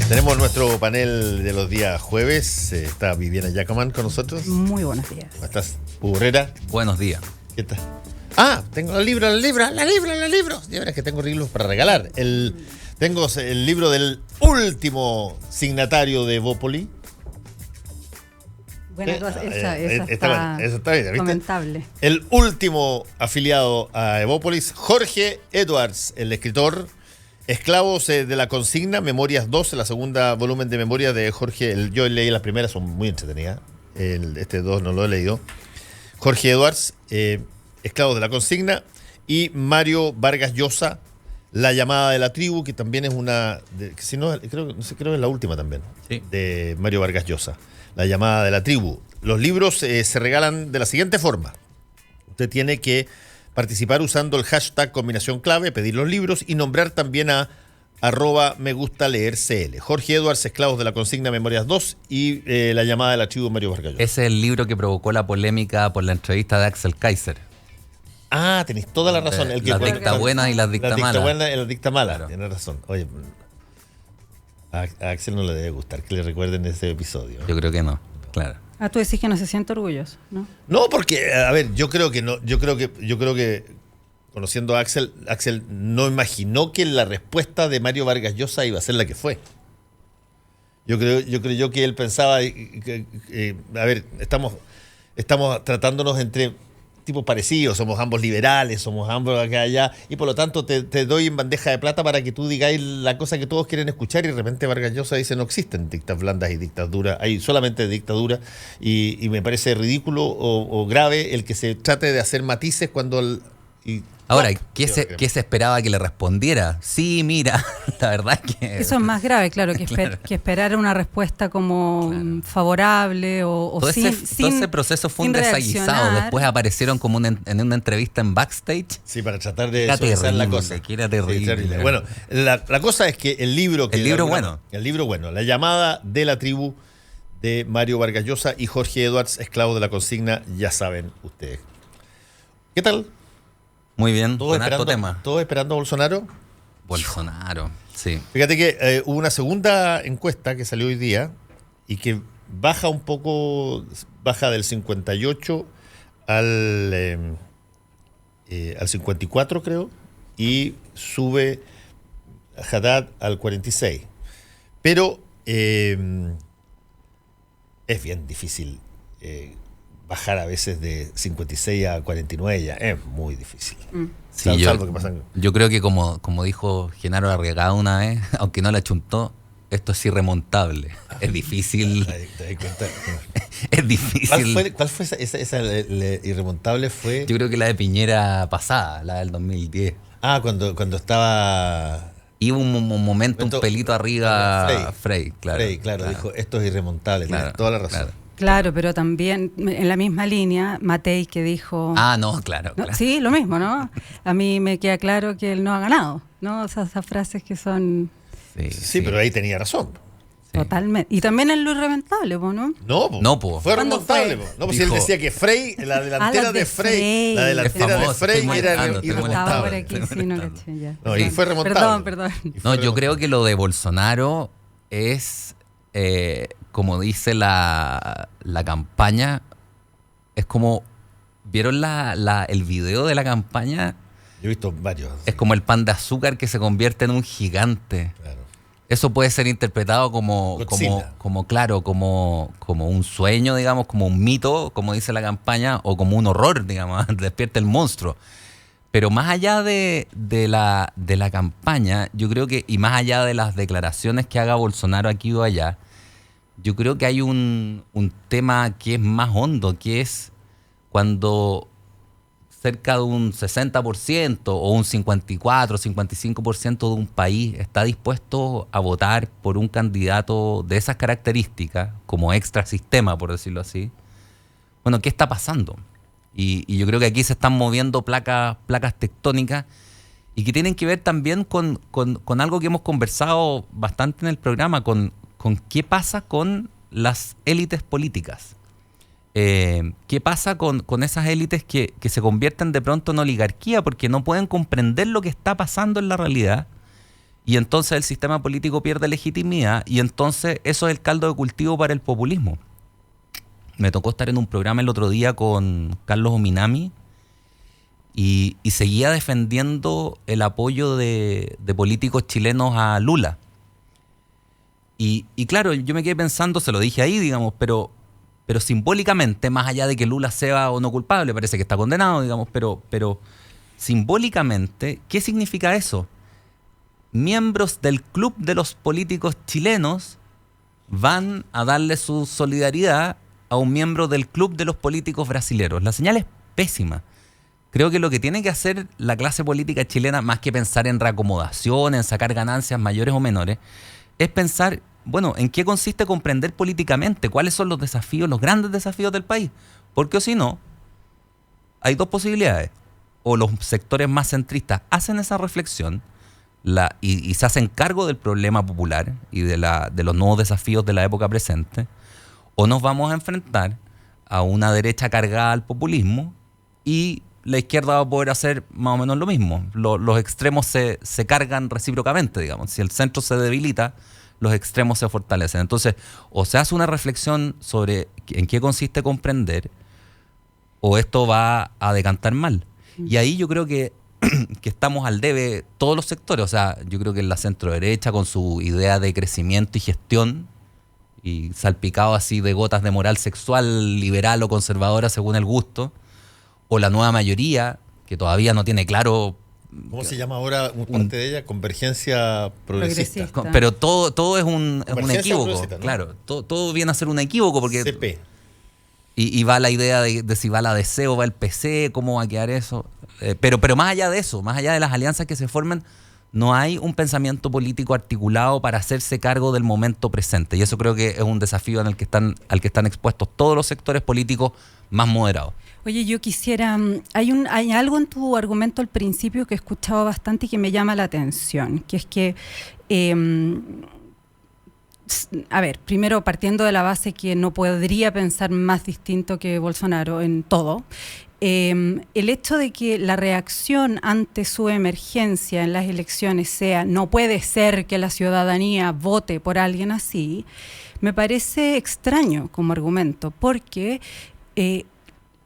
Tenemos nuestro panel de los días jueves. Está Viviana Yacaman con nosotros. Muy buenos días. ¿Cómo estás? Hugo Herrera. Buenos días. ¿Qué tal? Ah, tengo los libros. Y ahora es que tengo libros para regalar. Tengo el libro del último signatario de Evópoli. Buena cosa, esa está bien, ¿viste? comentable. El último afiliado a Evópolis, Jorge Edwards, el escritor. Esclavos de la consigna, Memorias 2, la segunda volumen de Memorias de Jorge. Yo leí las primeras, son muy entretenidas. Este 2 no lo he leído. Jorge Edwards, Esclavos de la consigna. Y Mario Vargas Llosa, La llamada de la tribu, que también es una. Creo que es la última también. Sí. De Mario Vargas Llosa. La llamada de la tribu. Los libros se regalan de la siguiente forma. Usted tiene que participar usando el hashtag combinación clave, pedir los libros y nombrar también a @megustaleercl. Jorge Edwards, Esclavos de la consigna, Memorias 2 y La llamada de la tribu, Mario Vargas Llosa. Ese es el libro que provocó la polémica por la entrevista de Axel Kaiser. Ah, tenéis toda la razón. El que las dicta buenas y las dicta malas. Las dicta buenas y las dicta malas. Claro. Tienes razón. Oye, a Axel no le debe gustar que le recuerden ese episodio. Yo creo que no, claro. Ah, tú decís que no se siente orgulloso, ¿no? No, porque, a ver, yo creo que conociendo a Axel no imaginó que la respuesta de Mario Vargas Llosa iba a ser la que fue. Yo creo que él pensaba, a ver, estamos tratándonos entre tipos parecidos, somos ambos liberales, somos ambos acá allá, y por lo tanto te doy en bandeja de plata para que tú digáis la cosa que todos quieren escuchar, y de repente Vargas Llosa dice no existen dictas blandas y dictas duras, hay solamente dictadura, y me parece ridículo o grave el que se trate de hacer matices cuando... Ahora, ¿qué se esperaba que le respondiera? Sí, mira, la verdad es que... Eso es más grave, claro, que esperar una respuesta como favorable o todo sin ese proceso fue un desaguisado. reaccionar. Después aparecieron como en una entrevista en backstage. Sí, para tratar de Era suavizar la terrible, cosa. que era terrible. Sí, terrible. Bueno, la cosa es que el libro bueno, La llamada de la tribu de Mario Vargas Llosa y Jorge Edwards, Esclavos de la consigna, ya saben ustedes. ¿Qué tal? Muy bien, ¿Todos con harto tema. esperando a Bolsonaro? Bolsonaro, sí. Fíjate que hubo una segunda encuesta que salió hoy día y que baja un poco, baja del 58 al 54, creo, y sube Haddad al 46. Pero es bien difícil bajar a veces de 56 a 49, ya es muy difícil. Sí, Salvo que pasan. yo creo que como dijo Genaro Arriagada una vez, aunque no la chuntó, esto es irremontable. Es difícil. ¿Te das cuenta? Es difícil. ¿Cuál fue esa irremontable? Fue. Yo creo que la de Piñera pasada, la del 2010. Ah, cuando estaba. Iba un momento, un pelito arriba Frey, claro. Frey, claro, dijo, esto es irremontable, Claro, tienes toda la razón. claro. Claro, pero también en la misma línea, Matei que dijo... Ah, no, claro. ¿no? Sí, lo mismo, ¿no? A mí me queda claro que él no ha ganado, ¿no? Esas frases que son... Sí, pero ahí tenía razón. Sí. Totalmente. Y también en lo irrementable, ¿no? No, fue ¿Cuándo remontable. fue? No, pues si él decía que Frey, la delantera de Frey, la delantera de Frey era Estaba por irremontable. aquí, sí, no caché ya. No, y fue remontable. Perdón. No, yo creo que lo de Bolsonaro es, como dice la campaña, es como, ¿vieron el video de la campaña? Yo he visto varios. Es como el pan de azúcar que se convierte en un gigante. Claro. Eso puede ser interpretado como un sueño, digamos, como un mito, como dice la campaña, o como un horror, digamos, despierta el monstruo. Pero más allá de la campaña, yo creo que, y más allá de las declaraciones que haga Bolsonaro aquí o allá, yo creo que hay un tema que es más hondo, que es cuando cerca de un 60% o un 54, 55% de un país está dispuesto a votar por un candidato de esas características, como extra sistema, por decirlo así. Bueno, ¿qué está pasando? Y yo creo que aquí se están moviendo placas tectónicas y que tienen que ver también con algo que hemos conversado bastante en el programa, con qué pasa con las élites políticas. ¿Qué pasa con esas élites que se convierten de pronto en oligarquía porque no pueden comprender lo que está pasando en la realidad Y entonces el sistema político pierde legitimidad y entonces eso es el caldo de cultivo para el populismo. Me tocó estar en un programa el otro día con Carlos Ominami y seguía defendiendo el apoyo de políticos chilenos a Lula. Y claro, yo me quedé pensando, se lo dije ahí, digamos, pero simbólicamente, más allá de que Lula sea o no culpable, parece que está condenado, digamos, pero simbólicamente, ¿qué significa eso? Miembros del club de los políticos chilenos van a darle su solidaridad a un miembro del club de los políticos brasileños. La señal es pésima. Creo que lo que tiene que hacer la clase política chilena, más que pensar en reacomodación, en sacar ganancias mayores o menores, es pensar, bueno, ¿en qué consiste comprender políticamente? ¿Cuáles son los desafíos, los grandes desafíos del país? Porque si no, hay dos posibilidades. O los sectores más centristas hacen esa reflexión y se hacen cargo del problema popular y de los nuevos desafíos de la época presente, o nos vamos a enfrentar a una derecha cargada al populismo y la izquierda va a poder hacer más o menos lo mismo. Los extremos se cargan recíprocamente, digamos. Si el centro se debilita, los extremos se fortalecen. Entonces, o se hace una reflexión sobre en qué consiste comprender, o esto va a decantar mal. Y ahí yo creo que estamos al debe todos los sectores. O sea, yo creo que la centroderecha con su idea de crecimiento y gestión, y salpicado así de gotas de moral sexual, liberal o conservadora según el gusto, o la nueva mayoría, que todavía no tiene claro... ¿Cómo se llama ahora parte de ella? Convergencia progresista. Pero todo es un equívoco. ¿No? Claro, todo viene a ser un equívoco porque... CP. Y va la idea de si va la DC o va el PC, cómo va a quedar eso. Pero más allá de eso, más allá de las alianzas que se formen, no hay un pensamiento político articulado para hacerse cargo del momento presente. Y eso creo que es un desafío al que están expuestos todos los sectores políticos más moderados. Oye, yo quisiera, hay algo en tu argumento al principio que he escuchado bastante y que me llama la atención, que es que, a ver, primero partiendo de la base que no podría pensar más distinto que Bolsonaro en todo, el hecho de que la reacción ante su emergencia en las elecciones sea no puede ser que la ciudadanía vote por alguien así, me parece extraño como argumento, porque...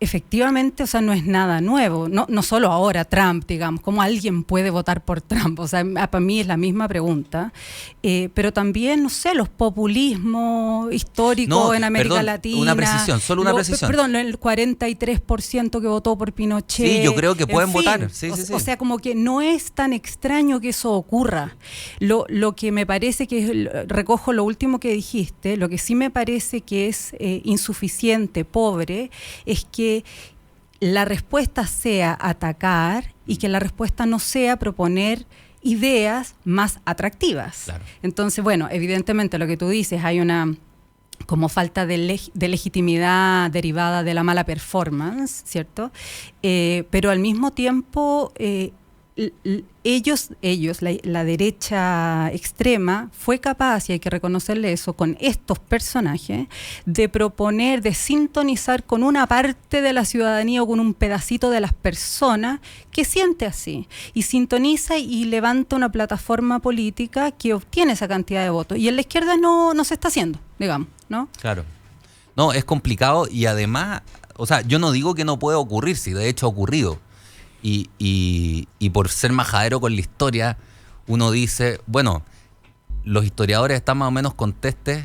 efectivamente, o sea, no es nada nuevo, no solo ahora Trump, digamos, cómo alguien puede votar por Trump, o sea, para mí es la misma pregunta, pero también, no sé, los populismos históricos en América Latina. Una precisión, solo una precisión. Perdón, el 43% que votó por Pinochet. Sí, yo creo que pueden votar. Sí. O sea, como que no es tan extraño que eso ocurra. Lo que me parece que, recojo lo último que dijiste, lo que sí me parece que es insuficiente, pobre, es que la respuesta sea atacar y que la respuesta no sea proponer ideas más atractivas. Claro. Entonces, bueno, evidentemente lo que tú dices, hay una como falta de legitimidad derivada de la mala performance, ¿cierto? Pero al mismo tiempo... ellos, la derecha extrema, fue capaz, y hay que reconocerle eso, con estos personajes, de proponer, de sintonizar con una parte de la ciudadanía o con un pedacito de las personas que siente así, y sintoniza y levanta una plataforma política que obtiene esa cantidad de votos. Y en la izquierda no se está haciendo, digamos, ¿no? Claro. No, es complicado y además, o sea, yo no digo que no pueda ocurrir, si de hecho ha ocurrido. Y por ser majadero con la historia, uno dice, bueno, los historiadores están más o menos contestes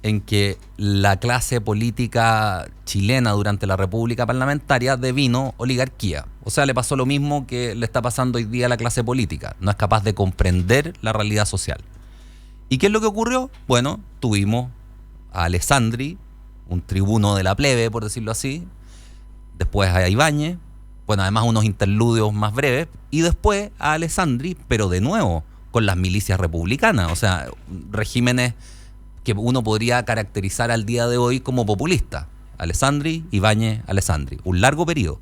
en que la clase política chilena durante la República Parlamentaria devino oligarquía. O sea, le pasó lo mismo que le está pasando hoy día a la clase política. No es capaz de comprender la realidad social. ¿Y qué es lo que ocurrió? Bueno, tuvimos a Alessandri, un tribuno de la plebe, por decirlo así, después a Ibáñez, bueno, además unos interludios más breves, y después a Alessandri, pero de nuevo, con las milicias republicanas, o sea, regímenes que uno podría caracterizar al día de hoy como populistas. Alessandri, Ibáñez, Alessandri, un largo periodo.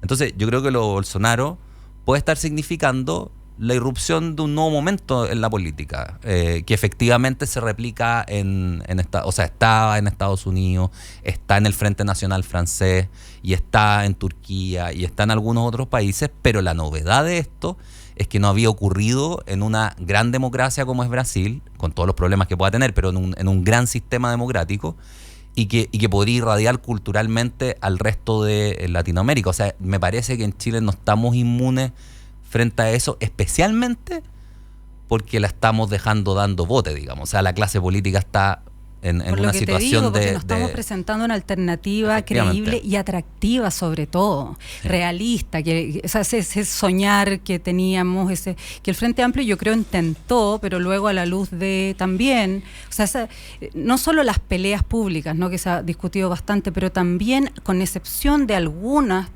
Entonces, yo creo que lo Bolsonaro puede estar significando la irrupción de un nuevo momento en la política, que efectivamente se replica estaba en Estados Unidos, está en el Frente Nacional francés, y está en Turquía, y está en algunos otros países, pero la novedad de esto es que no había ocurrido en una gran democracia como es Brasil, con todos los problemas que pueda tener, pero en un gran sistema democrático, y que podría irradiar culturalmente al resto de Latinoamérica. O sea, me parece que en Chile no estamos inmunes frente a eso, especialmente porque la estamos dejando dando bote, digamos. O sea, la clase política está en una situación porque nos estamos presentando una alternativa creíble y atractiva, sobre todo, realista, que o sea, ese soñar que teníamos, que el Frente Amplio yo creo intentó, pero luego a la luz de también, o sea, no solo las peleas públicas, ¿no?, que se ha discutido bastante, pero también, con excepción de algunas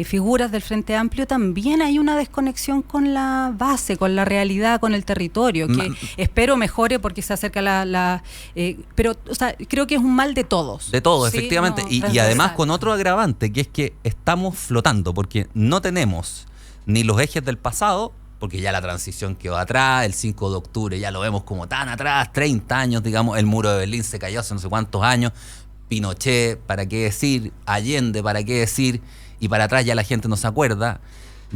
figuras del Frente Amplio, también hay una desconexión con la base, con la realidad, con el territorio, que espero mejore porque se acerca pero, o sea, creo que es un mal de todos. De todos, ¿sí? efectivamente. No, y además con otro agravante, que es que estamos flotando, porque no tenemos ni los ejes del pasado, porque ya la transición quedó atrás, el 5 de octubre ya lo vemos como tan atrás, 30 años, digamos, el muro de Berlín se cayó hace no sé cuántos años, Pinochet, ¿para qué decir? Allende, ¿para qué decir? Y para atrás ya la gente no se acuerda.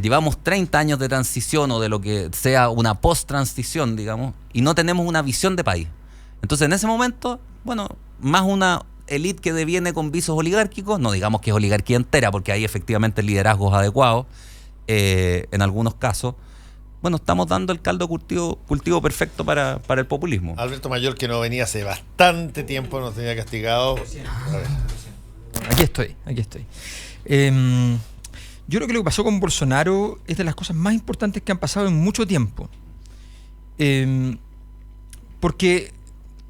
Llevamos 30 años de transición o de lo que sea una post-transición, digamos, y no tenemos una visión de país. Entonces, en ese momento, bueno, más una élite que deviene con visos oligárquicos, no digamos que es oligarquía entera, porque hay efectivamente liderazgos adecuados en algunos casos. Bueno, estamos dando el caldo cultivo perfecto para el populismo. Alberto Mayor, que no venía hace bastante tiempo, nos tenía castigado. A ver. Aquí estoy. Yo creo que lo que pasó con Bolsonaro es de las cosas más importantes que han pasado en mucho tiempo. Porque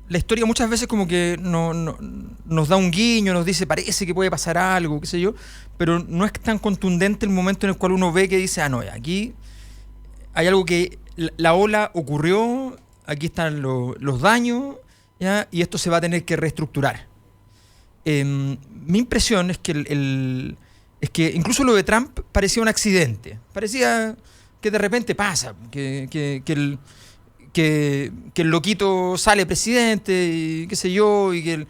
la historia muchas veces como que nos da un guiño, nos dice parece que puede pasar algo, qué sé yo, pero no es tan contundente el momento en el cual uno ve que dice, no, aquí hay algo que la ola ocurrió, aquí están los daños, ¿ya? Y esto se va a tener que reestructurar. Mi impresión es que es que incluso lo de Trump parecía un accidente. Parecía que de repente pasa, que el loquito sale presidente y qué sé yo, y que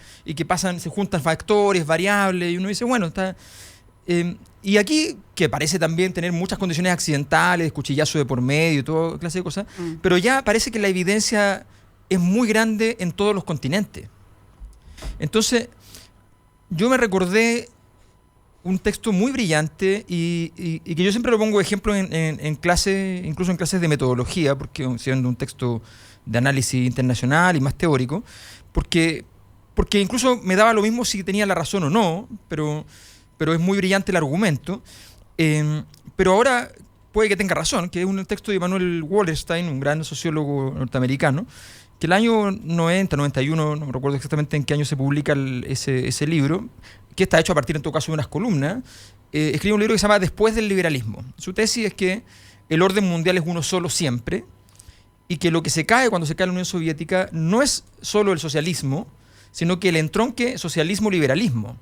se juntan factores, variables, y uno dice, bueno, está... y aquí, que parece también tener muchas condiciones accidentales, cuchillazo de por medio, toda clase de cosas, pero ya parece que la evidencia es muy grande en todos los continentes. Entonces, yo me recordé un texto muy brillante y que yo siempre lo pongo de ejemplo en clase, incluso en clases de metodología, porque siendo un texto de análisis internacional y más teórico, porque incluso me daba lo mismo si tenía la razón o no, pero es muy brillante el argumento. Pero ahora puede que tenga razón, que es un texto de Manuel Wallerstein, un gran sociólogo norteamericano, que el año 90, 91, no recuerdo exactamente en qué año se publica ese libro, que está hecho a partir en todo caso de unas columnas, escribe un libro que se llama Después del liberalismo. Su tesis es que el orden mundial es uno solo siempre, y que lo que se cae cuando se cae la Unión Soviética no es solo el socialismo, sino que el entronque socialismo-liberalismo.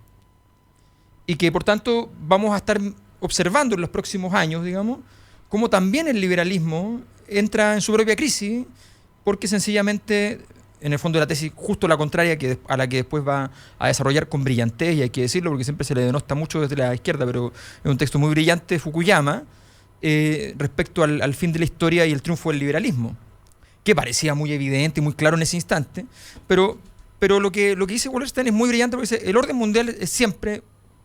Y que por tanto vamos a estar observando en los próximos años, digamos, cómo también el liberalismo entra en su propia crisis, porque sencillamente, en el fondo de la tesis, justo la contraria a la que después va a desarrollar con brillantez, y hay que decirlo porque siempre se le denosta mucho desde la izquierda, pero es un texto muy brillante de Fukuyama, respecto al fin de la historia y el triunfo del liberalismo, que parecía muy evidente y muy claro en ese instante, pero lo que dice Wallerstein es muy brillante porque dice, el orden mundial es siempre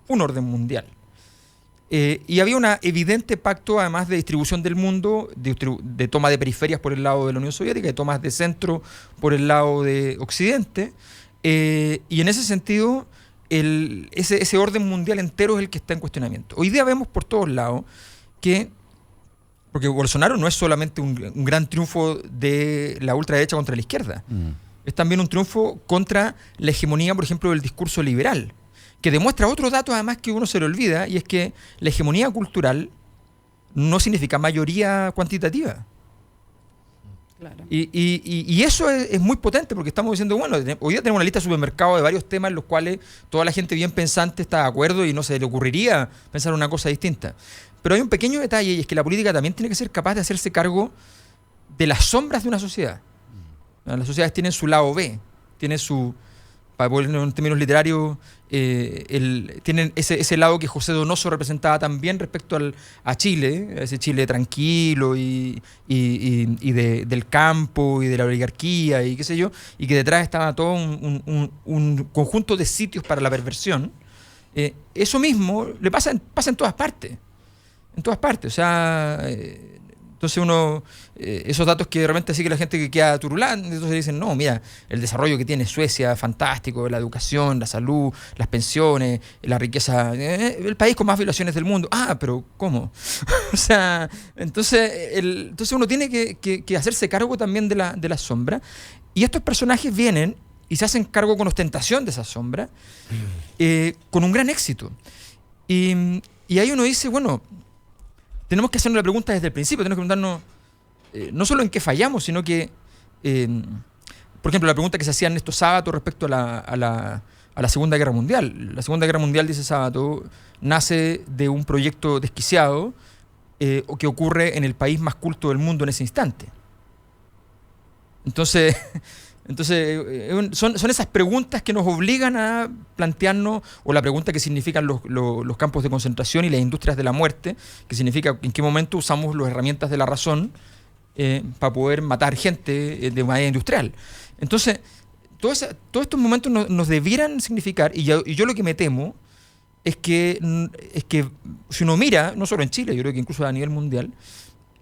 un orden mundial. Y había un evidente pacto, además, de distribución del mundo, de toma de periferias por el lado de la Unión Soviética, de tomas de centro por el lado de Occidente. Y en ese sentido, ese orden mundial entero es el que está en cuestionamiento. Hoy día vemos por todos lados porque Bolsonaro no es solamente un gran triunfo de la ultraderecha contra la izquierda, es también un triunfo contra la hegemonía, por ejemplo, del discurso liberal, que demuestra otro dato además que uno se le olvida, y es que la hegemonía cultural no significa mayoría cuantitativa. Claro. Y eso es muy potente, porque estamos diciendo, bueno, hoy día tenemos una lista de supermercados de varios temas en los cuales toda la gente bien pensante está de acuerdo y no se le ocurriría pensar una cosa distinta. Pero hay un pequeño detalle, y es que la política también tiene que ser capaz de hacerse cargo de las sombras de una sociedad. Las sociedades tienen su lado B, tienen para ponerlo en términos literarios, tienen ese lado que José Donoso representaba también respecto a Chile, ese Chile tranquilo y del campo y de la oligarquía y qué sé yo, y que detrás estaba todo un conjunto de sitios para la perversión. Eso mismo le pasa en todas partes. En todas partes. O sea, entonces uno, esos datos que de repente sigue la gente que queda turulante, entonces dicen, no, mira, el desarrollo que tiene Suecia, fantástico, la educación, la salud, las pensiones, la riqueza, el país con más violaciones del mundo. Ah, pero ¿cómo? O sea, entonces uno tiene que hacerse cargo también de la sombra. Y estos personajes vienen y se hacen cargo con ostentación de esa sombra, con un gran éxito. Y ahí uno dice, bueno, tenemos que hacernos la pregunta desde el principio, tenemos que preguntarnos no solo en qué fallamos, sino que, por ejemplo, la pregunta que se hacía Ernesto Sábato respecto a la Segunda Guerra Mundial. La Segunda Guerra Mundial, dice Sábato, nace de un proyecto desquiciado que ocurre en el país más culto del mundo en ese instante. Entonces son esas preguntas que nos obligan a plantearnos, o la pregunta que significan los campos de concentración y las industrias de la muerte, que significa en qué momento usamos las herramientas de la razón para poder matar gente de manera industrial. Entonces, todos estos momentos nos debieran significar, y yo lo que me temo es que si uno mira, no solo en Chile, yo creo que incluso a nivel mundial,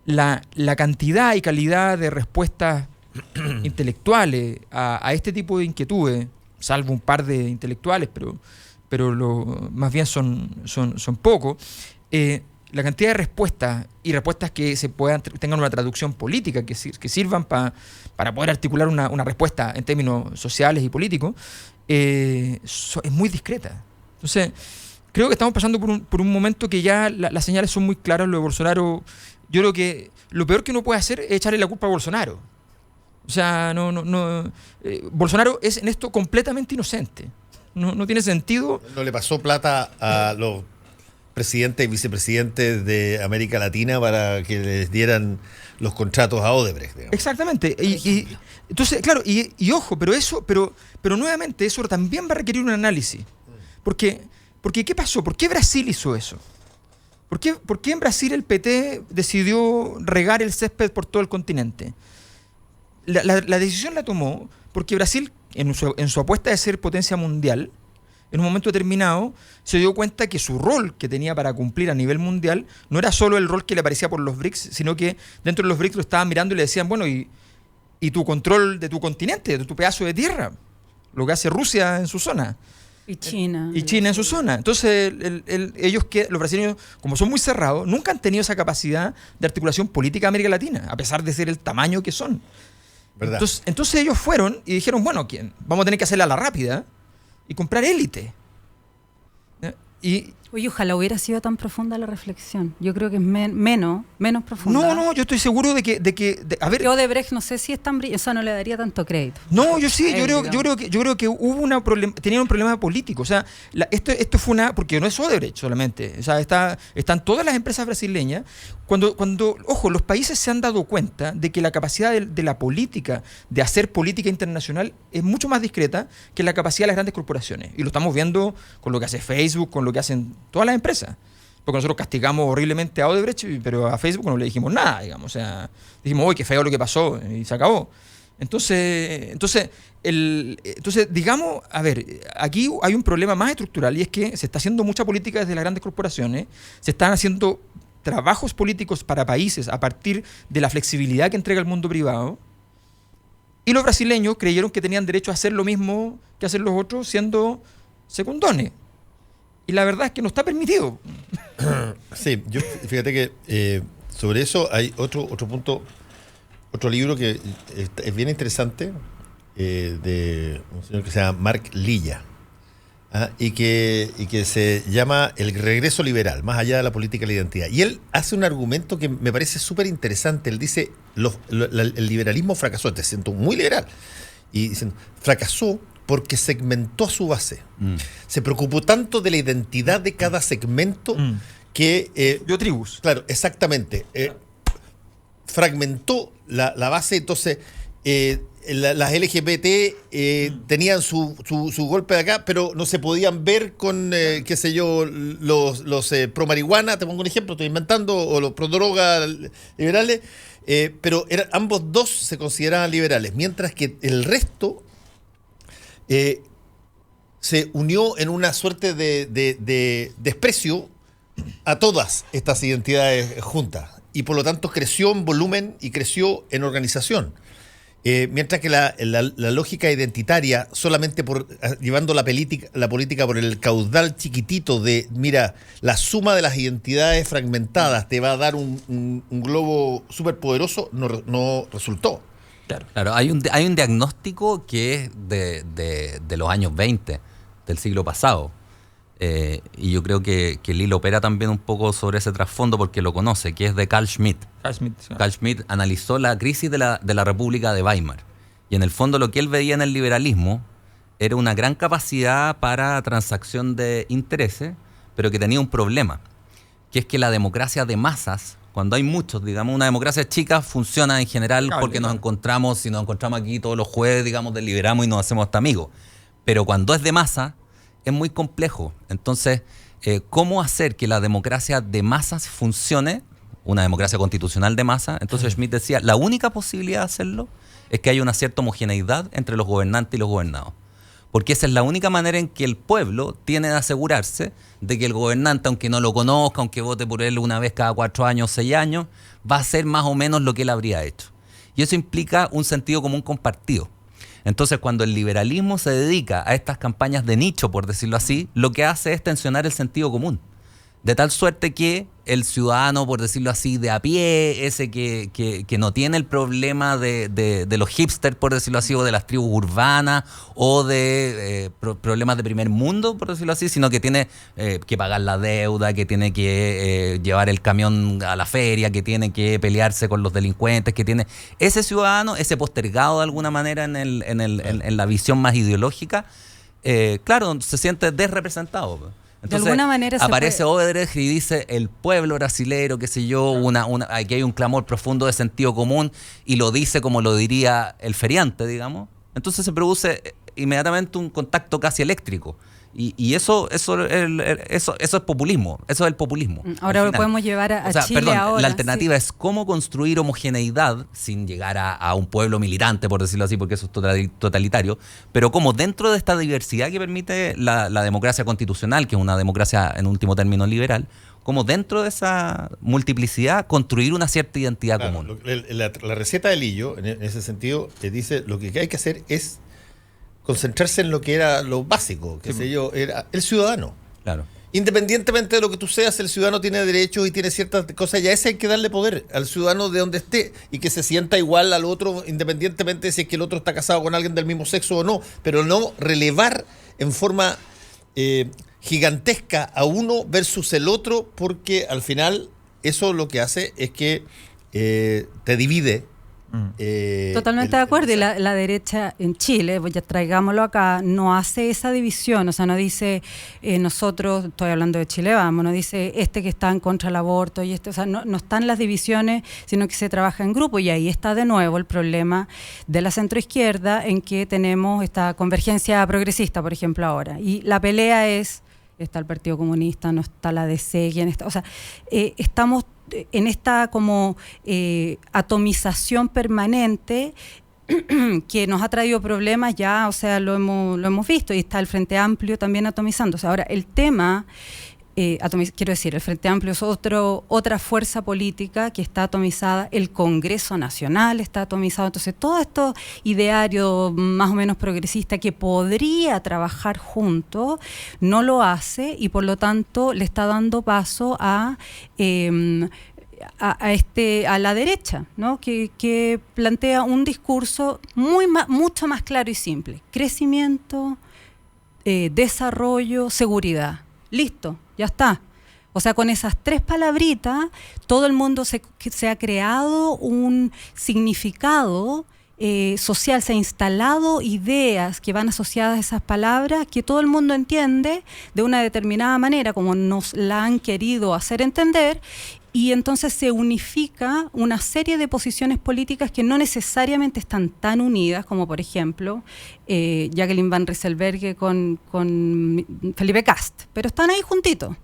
la cantidad y calidad de respuestas intelectuales a este tipo de inquietudes, salvo un par de intelectuales, pero más bien son pocos, la cantidad de respuestas y respuestas que tengan una traducción política, que sirvan para poder articular una respuesta en términos sociales y políticos, es muy discreta. Entonces, creo que estamos pasando por un momento que ya las señales son muy claras. Lo de Bolsonaro, yo creo que lo peor que uno puede hacer es echarle la culpa a Bolsonaro. O sea, Bolsonaro es en esto completamente inocente. No tiene sentido. No le pasó plata a los presidentes y vicepresidentes de América Latina para que les dieran los contratos a Odebrecht, digamos. Exactamente. Y entonces, claro, y ojo, pero nuevamente eso también va a requerir un análisis. Porque ¿qué pasó? ¿Por qué Brasil hizo eso? ¿Por qué en Brasil el PT decidió regar el césped por todo el continente? La decisión la tomó porque Brasil, en su apuesta de ser potencia mundial, en un momento determinado se dio cuenta que su rol que tenía para cumplir a nivel mundial no era solo el rol que le aparecía por los BRICS, sino que dentro de los BRICS lo estaban mirando y le decían, bueno, y tu control de tu continente, de tu pedazo de tierra, lo que hace Rusia en su zona. Y China. Y China en su zona. Entonces, los brasileños, como son muy cerrados, nunca han tenido esa capacidad de articulación política de América Latina, a pesar de ser el tamaño que son. ¿Verdad? Entonces ellos fueron y dijeron, bueno, vamos a tener que hacerla a la rápida y comprar élite. Oye, ojalá hubiera sido tan profunda la reflexión. Yo creo que es menos profunda. No, yo estoy seguro de que a ver. Yo de Brecht no sé si es tan brillante, o sea, no le daría tanto crédito. No, yo sí, yo creo que hubo tenían un problema político. O sea, esto fue porque no es Odebrecht solamente. O sea, están todas las empresas brasileñas. Ojo, los países se han dado cuenta de que la capacidad de la política, de hacer política internacional, es mucho más discreta que la capacidad de las grandes corporaciones. Y lo estamos viendo con lo que hace Facebook, con lo que hacen todas las empresas. Porque nosotros castigamos horriblemente a Odebrecht, pero a Facebook no le dijimos nada, digamos. O sea, dijimos, uy, qué feo lo que pasó, y se acabó. Entonces, digamos, a ver, aquí hay un problema más estructural, y es que se está haciendo mucha política desde las grandes corporaciones, se están haciendo trabajos políticos para países a partir de la flexibilidad que entrega el mundo privado, y los brasileños creyeron que tenían derecho a hacer lo mismo que hacen los otros siendo secundones. Y la verdad es que no está permitido. Sí, fíjate que sobre eso hay otro punto, otro libro que es bien interesante, de un señor que se llama Mark Lilla, y que se llama El regreso liberal, más allá de la política y la identidad. Y él hace un argumento que me parece súper interesante. Él dice, el liberalismo fracasó, te siento muy liberal, y dicen, fracasó porque segmentó a su base. Se preocupó tanto de la identidad de cada segmento que... dio tribus. Claro, exactamente. Fragmentó la base, entonces las LGBT tenían su golpe de acá, pero no se podían ver con, qué sé yo, los pro marihuana, te pongo un ejemplo, estoy inventando, o los pro droga liberales, pero ambos dos se consideraban liberales, mientras que el resto se unió en una suerte de desprecio a todas estas identidades juntas, y por lo tanto creció en volumen y creció en organización. Mientras que la lógica identitaria, solamente llevando la política por el caudal chiquitito de, mira, la suma de las identidades fragmentadas te va a dar un globo súper poderoso, no resultó. Claro, hay un diagnóstico que es de los años 20, del siglo pasado. Y yo creo que Lil opera también un poco sobre ese trasfondo porque lo conoce, que es de Carl Schmitt. Carl Schmitt analizó la crisis de la República de Weimar. Y en el fondo lo que él veía en el liberalismo era una gran capacidad para transacción de intereses, pero que tenía un problema, que es que la democracia de masas, cuando hay muchos, digamos, una democracia chica funciona en general porque nos encontramos aquí todos los jueves, digamos, deliberamos y nos hacemos hasta amigos. Pero cuando es de masa, es muy complejo. Entonces, ¿cómo hacer que la democracia de masas funcione? Una democracia constitucional de masa. Entonces Schmitt decía, la única posibilidad de hacerlo es que haya una cierta homogeneidad entre los gobernantes y los gobernados. Porque esa es la única manera en que el pueblo tiene de asegurarse de que el gobernante, aunque no lo conozca, aunque vote por él una vez cada 4 años, 6 años, va a hacer más o menos lo que él habría hecho. Y eso implica un sentido común compartido. Entonces, cuando el liberalismo se dedica a estas campañas de nicho, por decirlo así, lo que hace es tensionar el sentido común. De tal suerte que el ciudadano, por decirlo así, de a pie, ese que no tiene el problema de los hipsters, por decirlo así, o de las tribus urbanas, o de problemas de primer mundo, por decirlo así, sino que tiene que pagar la deuda, que tiene que llevar el camión a la feria, que tiene que pelearse con los delincuentes, que tiene... Ese ciudadano, ese postergado de alguna manera en la visión más ideológica, claro, se siente desrepresentado. Entonces, de alguna manera aparece Odebrecht y dice el pueblo brasilero, qué sé yo, aquí hay un clamor profundo de sentido común, y lo dice como lo diría el feriante, digamos. Entonces se produce inmediatamente un contacto casi eléctrico. Y eso es populismo, eso es el populismo. Ahora lo podemos llevar a Chile. Perdón, ahora. La alternativa es cómo construir homogeneidad sin llegar a un pueblo militante, por decirlo así, porque eso es totalitario, pero cómo dentro de esta diversidad que permite la democracia constitucional, que es una democracia en último término liberal, cómo dentro de esa multiplicidad construir una cierta identidad común. La receta de Lillo, en ese sentido, dice lo que hay que hacer es concentrarse en lo que era lo básico, era el ciudadano. Claro. Independientemente de lo que tú seas, el ciudadano tiene derechos y tiene ciertas cosas, y a ese hay que darle poder al ciudadano de donde esté, y que se sienta igual al otro, independientemente de si es que el otro está casado con alguien del mismo sexo o no, pero no relevar en forma gigantesca a uno versus el otro, porque al final eso lo que hace es que te divide. Totalmente de acuerdo. Y la derecha en Chile, pues ya traigámoslo acá, no hace esa división. O sea, no dice nosotros, estoy hablando de Chile Vamos, no dice que está en contra del aborto y o sea, no están las divisiones, sino que se trabaja en grupo. Y ahí está de nuevo el problema de la centroizquierda, en que tenemos esta convergencia progresista, por ejemplo, ahora. Y la pelea está el Partido Comunista, no está la DC, o sea, estamos en esta como atomización permanente que nos ha traído problemas ya, o sea, lo hemos visto, y está el Frente Amplio también atomizándose. Ahora, el tema, quiero decir, el Frente Amplio es otra fuerza política que está atomizada, el Congreso Nacional está atomizado, entonces todo esto ideario más o menos progresista que podría trabajar juntos, no lo hace, y por lo tanto le está dando paso a la derecha, ¿no? que plantea un discurso mucho más claro y simple: crecimiento, desarrollo, seguridad. Listo, ya está. O sea, con esas 3 palabritas, todo el mundo se ha creado un significado social, se ha instalado ideas que van asociadas a esas palabras que todo el mundo entiende de una determinada manera, como nos la han querido hacer entender, y entonces se unifica una serie de posiciones políticas que no necesariamente están tan unidas, como por ejemplo Jacqueline Van Rysselberghe con Felipe Kast, pero están ahí juntitos.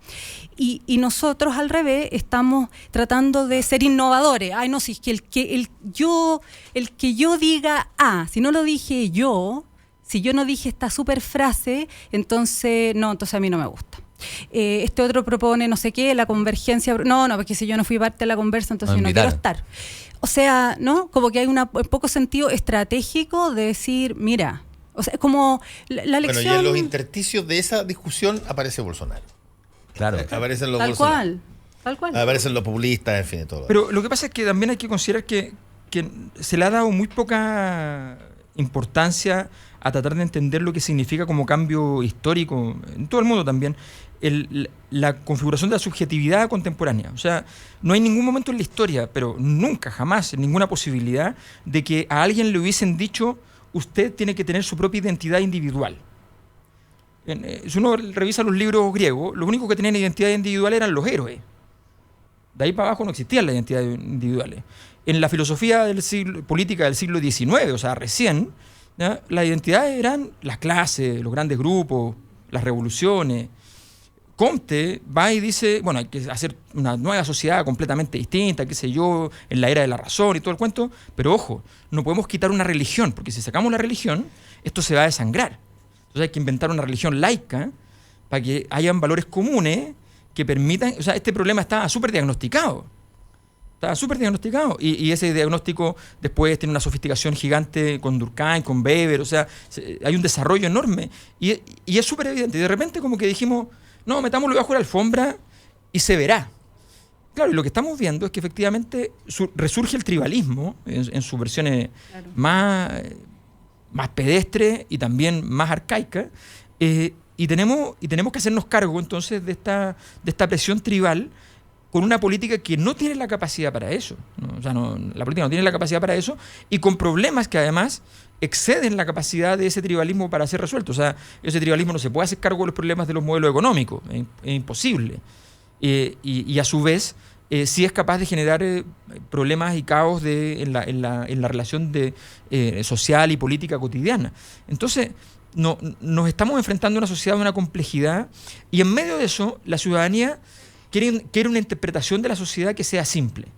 Y nosotros al revés estamos tratando de ser innovadores. Ay, no, si es que el que yo diga si no lo dije yo, si yo no dije esta super frase, entonces a mí no me gusta. Este otro propone no sé qué, la convergencia. No, porque si yo no fui parte de la conversa, entonces yo no quiero estar. O sea, ¿no? Como que hay un poco sentido estratégico de decir, mira, o sea, como la elección. Bueno, y en los intersticios de esa discusión aparece Bolsonaro. Claro. Aparecen los tal Bolsonaro. cual. Aparecen los populistas, en fin, de todo. Pero lo que pasa es que también hay que considerar que se le ha dado muy poca importancia a tratar de entender lo que significa como cambio histórico, en todo el mundo también, la configuración de la subjetividad contemporánea. O sea, no hay ningún momento en la historia, pero nunca, jamás, ninguna posibilidad de que a alguien le hubiesen dicho, usted tiene que tener su propia identidad individual. Si uno revisa los libros griegos, lo único que tenían identidad individual eran los héroes. De ahí para abajo no existían las identidades individuales. En la filosofía política del siglo XIX, o sea, recién, ¿ya? Las identidades eran las clases, los grandes grupos, las revoluciones. Comte va y dice, bueno, hay que hacer una nueva sociedad completamente distinta, qué sé yo, en la era de la razón y todo el cuento, pero ojo, no podemos quitar una religión, porque si sacamos la religión, esto se va a desangrar. Entonces hay que inventar una religión laica para que hayan valores comunes que permitan, o sea, este problema estaba súper diagnosticado. Y ese diagnóstico después tiene una sofisticación gigante con Durkheim, con Weber, o sea, hay un desarrollo enorme. Y es súper evidente. Y de repente como que dijimos, no, metámoslo bajo la alfombra y se verá. Claro, y lo que estamos viendo es que efectivamente resurge el tribalismo en sus versiones más pedestres y también más arcaicas. Y tenemos que hacernos cargo entonces de esta presión tribal con una política que no tiene la capacidad para eso, ¿no? O sea, la política no tiene la capacidad para eso, y con problemas que además exceden la capacidad de ese tribalismo para ser resuelto. O sea, ese tribalismo no se puede hacer cargo de los problemas de los modelos económicos, es imposible. Y a su vez, sí es capaz de generar problemas y caos en la relación social y política cotidiana. Entonces, nos estamos enfrentando a una sociedad de una complejidad, y en medio de eso, la ciudadanía quiere una interpretación de la sociedad que sea simple.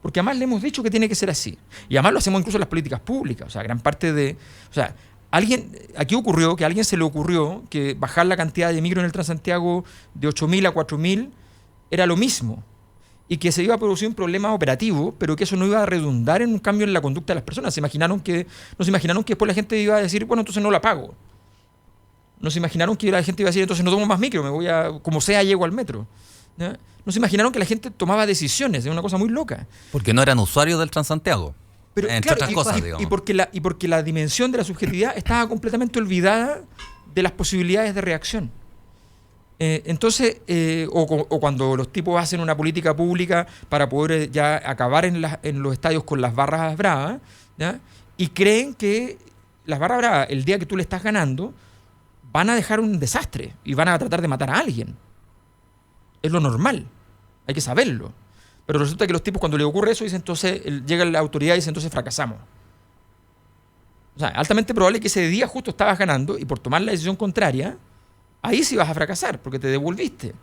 Porque además le hemos dicho que tiene que ser así. Y además lo hacemos incluso en las políticas públicas. O sea, gran parte de... O sea, aquí ocurrió que a alguien se le ocurrió que bajar la cantidad de micro en el Transantiago de 8.000 a 4.000 era lo mismo. Y que se iba a producir un problema operativo, pero que eso no iba a redundar en un cambio en la conducta de las personas. No se imaginaron que después la gente iba a decir, bueno, entonces no la pago. No se imaginaron que la gente iba a decir, entonces no tomo más micro, me voy a... como sea, llego al metro. No se imaginaron que la gente tomaba decisiones, es una cosa muy loca. Porque no eran usuarios del Transantiago, pero, entre claro, otras cosas, digamos. Y porque la dimensión de la subjetividad estaba completamente olvidada de las posibilidades de reacción. Entonces, o cuando los tipos hacen una política pública para poder ya acabar en los estadios con las barras bravas, ¿ya? Y creen que las barras bravas, el día que tú le estás ganando, van a dejar un desastre y van a tratar de matar a alguien. Es lo normal, hay que saberlo. Pero resulta que los tipos, cuando les ocurre eso, dicen, entonces llega la autoridad y dice, entonces fracasamos. O sea, altamente probable que ese día justo estabas ganando y por tomar la decisión contraria, ahí sí vas a fracasar, porque te devolviste.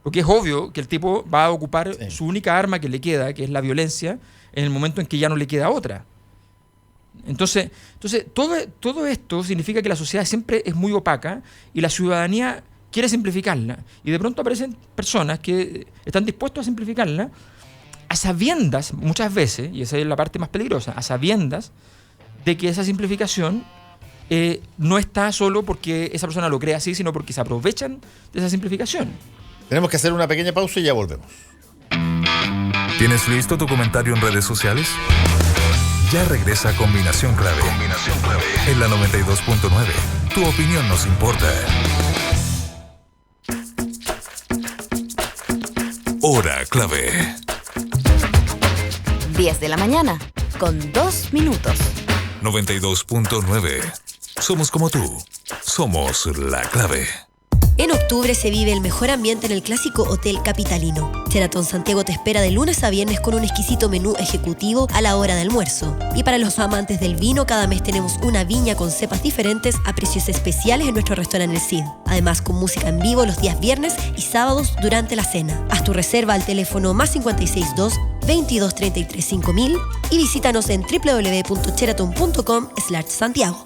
Porque es obvio que el tipo va a ocupar su única arma que le queda, que es la violencia, en el momento en que ya no le queda otra. Entonces todo esto significa que la sociedad siempre es muy opaca y la ciudadanía quiere simplificarla, y de pronto aparecen personas que están dispuestos a simplificarla a sabiendas, muchas veces, y esa es la parte más peligrosa, a sabiendas de que esa simplificación no está solo porque esa persona lo cree así, sino porque se aprovechan de esa simplificación. Tenemos que hacer una pequeña pausa y ya volvemos. ¿Tienes listo tu comentario en redes sociales? Ya regresa Combinación Clave. Combinación Clave. En la 92.9. Tu opinión nos importa. Hora Clave. 10 de la mañana, con 2 minutos. 92.9. Somos como tú. Somos la clave. En octubre se vive el mejor ambiente en el clásico Hotel Capitalino. Sheraton Santiago te espera de lunes a viernes con un exquisito menú ejecutivo a la hora de almuerzo. Y para los amantes del vino, cada mes tenemos una viña con cepas diferentes a precios especiales en nuestro restaurante El Cid. Además, con música en vivo los días viernes y sábados durante la cena. Haz tu reserva al teléfono +562 2233 5000 y visítanos en www.sheraton.com/Santiago.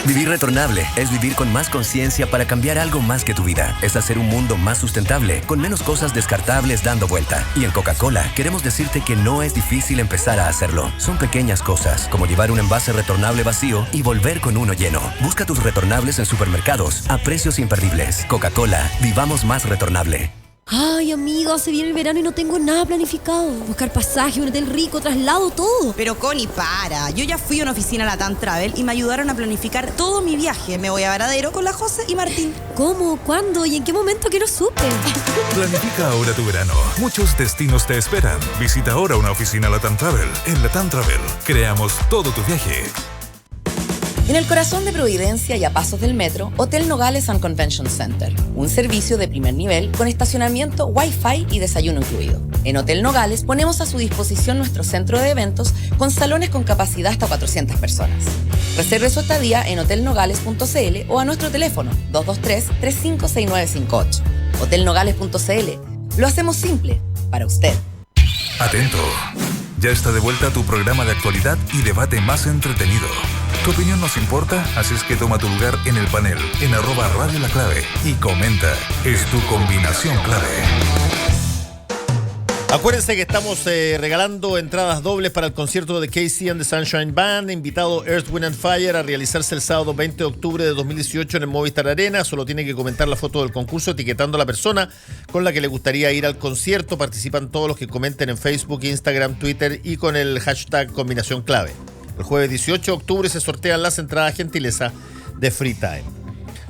Vivir retornable es vivir con más conciencia para cambiar algo más que tu vida. Es hacer un mundo más sustentable, con menos cosas descartables dando vuelta. Y en Coca-Cola queremos decirte que no es difícil empezar a hacerlo. Son pequeñas cosas, como llevar un envase retornable vacío y volver con uno lleno. Busca tus retornables en supermercados a precios imperdibles. Coca-Cola, vivamos más retornable. Ay, amiga, se viene el verano y no tengo nada planificado. Buscar pasaje, un hotel rico, traslado, todo. Pero Connie, para. Yo ya fui a una oficina Latam Travel y me ayudaron a planificar todo mi viaje. Me voy a Varadero con la José y Martín. ¿Cómo? ¿Cuándo? ¿Y en qué momento? Que no supe. Planifica ahora tu verano. Muchos destinos te esperan. Visita ahora una oficina Latam Travel. En Latam Travel, creamos todo tu viaje. En el corazón de Providencia y a pasos del metro, Hotel Nogales and Convention Center. Un servicio de primer nivel con estacionamiento, Wi-Fi y desayuno incluido. En Hotel Nogales ponemos a su disposición nuestro centro de eventos con salones con capacidad hasta 400 personas. Reserve su estadía en hotelnogales.cl o a nuestro teléfono 223-356958. Hotelnogales.cl. Lo hacemos simple para usted. Atento. Ya está de vuelta tu programa de actualidad y debate más entretenido. Tu opinión nos importa, así es que toma tu lugar en el panel, en @Radio La Clave y comenta. Es tu combinación clave. Acuérdense que estamos regalando entradas dobles para el concierto de KC and the Sunshine Band, invitado Earth, Wind and Fire a realizarse el sábado 20 de octubre de 2018 en el Movistar Arena. Solo tiene que comentar la foto del concurso etiquetando a la persona con la que le gustaría ir al concierto. Participan todos los que comenten en Facebook, Instagram, Twitter y con el hashtag Combinación Clave. El jueves 18 de octubre se sortean las entradas gentileza de Free Time.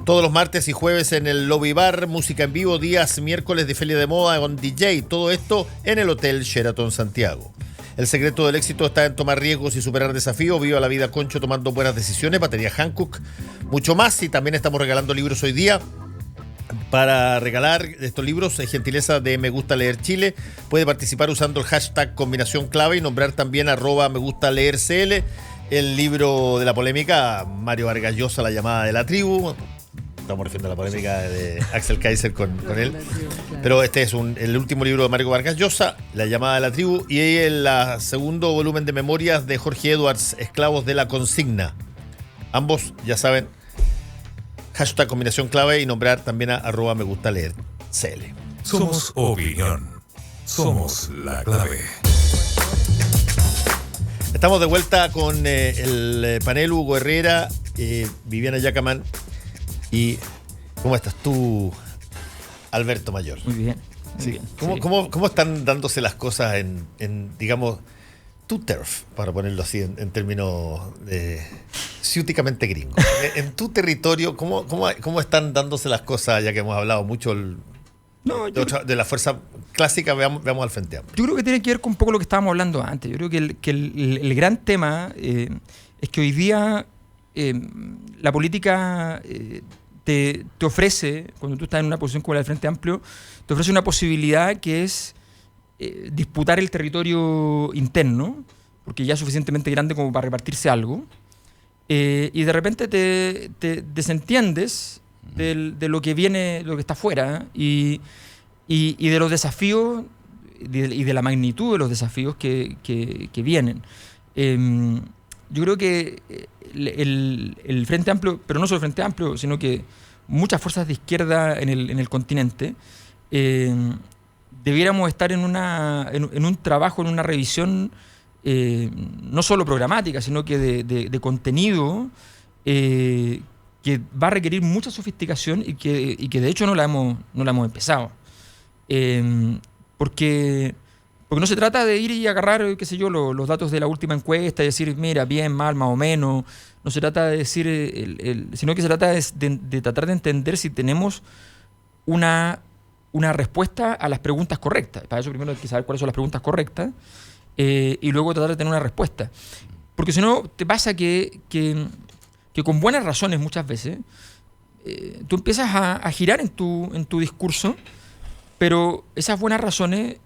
Todos los martes y jueves en el Lobby Bar, música en vivo, días miércoles de Feria de Moda con DJ. Todo esto en el Hotel Sheraton Santiago. El secreto del éxito está en tomar riesgos y superar desafíos. Viva la vida, Concho, tomando buenas decisiones. Batería Hankook, mucho más. Y también estamos regalando libros hoy día. Para regalar estos libros, gentileza de Me Gusta Leer Chile, puede participar usando el hashtag Combinación Clave y nombrar también @MeGustaLeerCL. El libro de la polémica, Mario Vargas Llosa, La llamada de la tribu. Estamos refiriendo a la polémica de Axel Kaiser con él. Pero este es el último libro de Mario Vargas Llosa, La llamada de la tribu, y el segundo volumen de memorias de Jorge Edwards, Esclavos de la consigna. Ambos, ya saben, hashtag Combinación Clave y nombrar también a @MeGustaLeerCL. Somos opinión. Somos la clave. Estamos de vuelta con el panel Hugo Herrera, Viviana Yacaman y ¿cómo estás tú, Alberto Mayor? Muy bien. Sí. Bien, ¿Cómo están dándose las cosas en digamos, tu turf, para ponerlo así en términos ciúticamente gringos? En tu territorio, ¿cómo están dándose las cosas, ya que hemos hablado mucho de la fuerza clásica? Veamos al Frente Amplio. Yo creo que tiene que ver con un poco lo que estábamos hablando antes. Yo creo que el gran tema es que hoy día la política te ofrece, cuando tú estás en una posición como la del Frente Amplio, te ofrece una posibilidad que es disputar el territorio interno, porque ya es suficientemente grande como para repartirse algo, y de repente te desentiendes de lo que viene, lo que está afuera, y de los desafíos y de la magnitud de los desafíos que vienen. Yo creo que el Frente Amplio, pero no solo el Frente Amplio, sino que muchas fuerzas de izquierda en el continente, debiéramos estar en un trabajo, en una revisión no solo programática, sino que de contenido que va a requerir mucha sofisticación y que de hecho no la hemos empezado. Porque no se trata de ir y agarrar, qué sé yo, los datos de la última encuesta y decir, mira, bien, mal, más o menos. No se trata de decir, sino que se trata de tratar de entender si tenemos una respuesta a las preguntas correctas. Para eso primero hay que saber cuáles son las preguntas correctas y luego tratar de tener una respuesta. Porque si no, te pasa que con buenas razones muchas veces tú empiezas a girar en tu discurso, pero esas buenas razones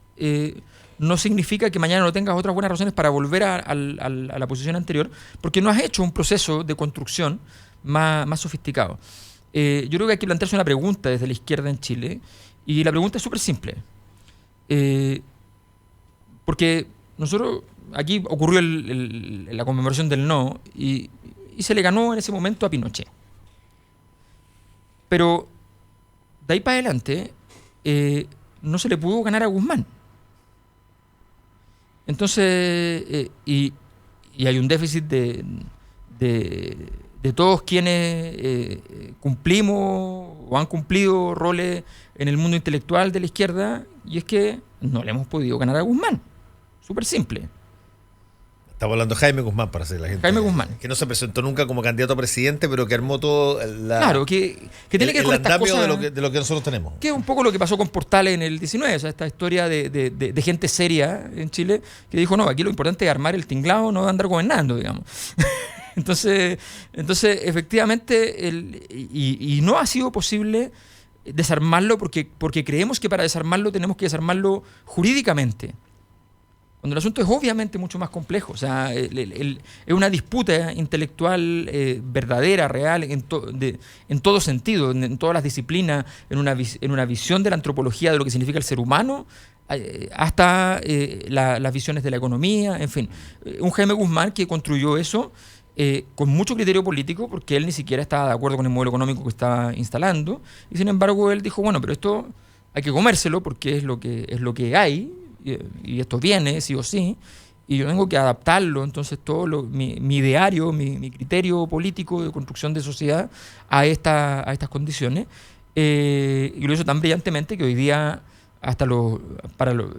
no significa que mañana no tengas otras buenas razones para volver a la posición anterior, porque no has hecho un proceso de construcción más sofisticado. Yo creo que hay que plantearse una pregunta desde la izquierda en Chile, y la pregunta es súper simple. Porque nosotros, aquí ocurrió la conmemoración del no, y se le ganó en ese momento a Pinochet. Pero de ahí para adelante no se le pudo ganar a Guzmán. Entonces, y hay un déficit de todos quienes cumplimos o han cumplido roles en el mundo intelectual de la izquierda, y es que no le hemos podido ganar a Guzmán. Súper simple. Estamos hablando de Jaime Guzmán, para hacer la gente. Jaime Guzmán. Que no se presentó nunca como candidato a presidente, pero que armó todo claro, que tiene que ver con estas cosas, de lo que nosotros tenemos. Que es un poco lo que pasó con Portales en el 19, o sea, esta historia de gente seria en Chile, que dijo, no, aquí lo importante es armar el tinglado, no andar gobernando, digamos. Entonces efectivamente, y no ha sido posible desarmarlo porque creemos que para desarmarlo tenemos que desarmarlo jurídicamente. Cuando el asunto es obviamente mucho más complejo. O sea, es una disputa intelectual verdadera, real, en todo sentido, en todas las disciplinas, en una visión de la antropología de lo que significa el ser humano, hasta las visiones de la economía, en fin. Un Jaime Guzmán que construyó eso con mucho criterio político, porque él ni siquiera estaba de acuerdo con el modelo económico que estaba instalando, y sin embargo él dijo, bueno, pero esto hay que comérselo porque es lo que hay, y esto viene sí o sí, y yo tengo que adaptarlo. Entonces todo mi ideario, mi criterio político de construcción de sociedad a estas condiciones, y lo hizo tan brillantemente que hoy día esto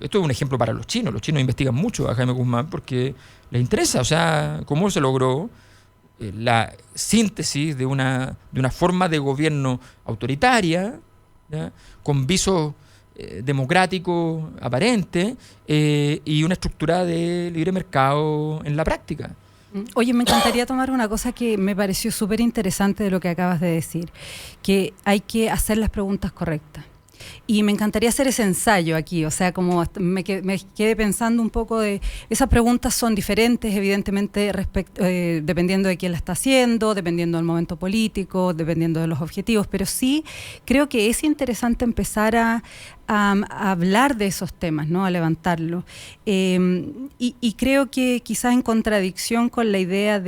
es un ejemplo para los chinos investigan mucho a Jaime Guzmán porque les interesa, o sea, cómo se logró la síntesis de una forma de gobierno autoritaria, ¿ya?, con visos democrático aparente, y una estructura de libre mercado en la práctica. Oye, me encantaría tomar una cosa que me pareció súper interesante de lo que acabas de decir, que hay que hacer las preguntas correctas. Y me encantaría hacer ese ensayo aquí, o sea, como me quedé pensando un poco de... Esas preguntas son diferentes, evidentemente, dependiendo de quién la está haciendo, dependiendo del momento político, dependiendo de los objetivos, pero sí creo que es interesante empezar a hablar de esos temas, ¿no?, a levantarlo. Y creo que quizás en contradicción con la idea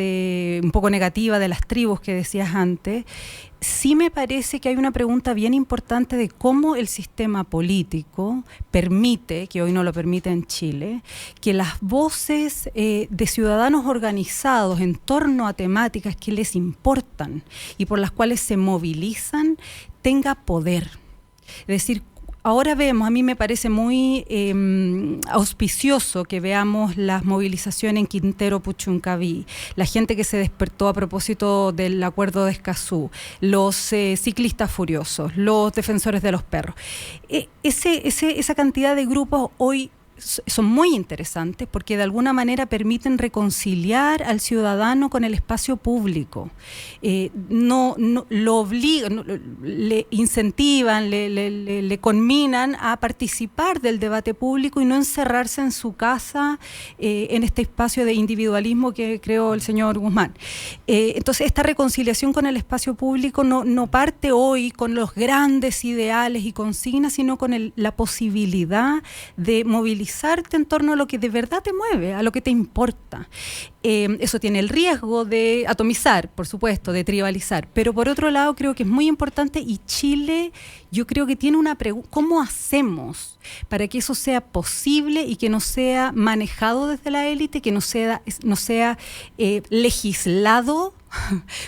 un poco negativa de las tribus que decías antes, sí me parece que hay una pregunta bien importante de cómo el sistema político permite, que hoy no lo permite en Chile, que las voces de ciudadanos organizados en torno a temáticas que les importan y por las cuales se movilizan tenga poder. Es decir, ahora vemos, a mí me parece muy auspicioso que veamos las movilizaciones en Quintero Puchuncaví, la gente que se despertó a propósito del acuerdo de Escazú, los ciclistas furiosos, los defensores de los perros. Esa cantidad de grupos hoy son muy interesantes porque de alguna manera permiten reconciliar al ciudadano con el espacio público. No lo obligan, le incentivan, le conminan a participar del debate público y no encerrarse en su casa en este espacio de individualismo que creó el señor Guzmán. Entonces esta reconciliación con el espacio público no parte hoy con los grandes ideales y consignas, sino con la posibilidad de movilizarte en torno a lo que de verdad te mueve, a lo que te importa. Eso tiene el riesgo de atomizar, por supuesto, de tribalizar, pero por otro lado creo que es muy importante, y Chile yo creo que tiene una pregunta: ¿cómo hacemos para que eso sea posible y que no sea manejado desde la élite, que no sea legislado?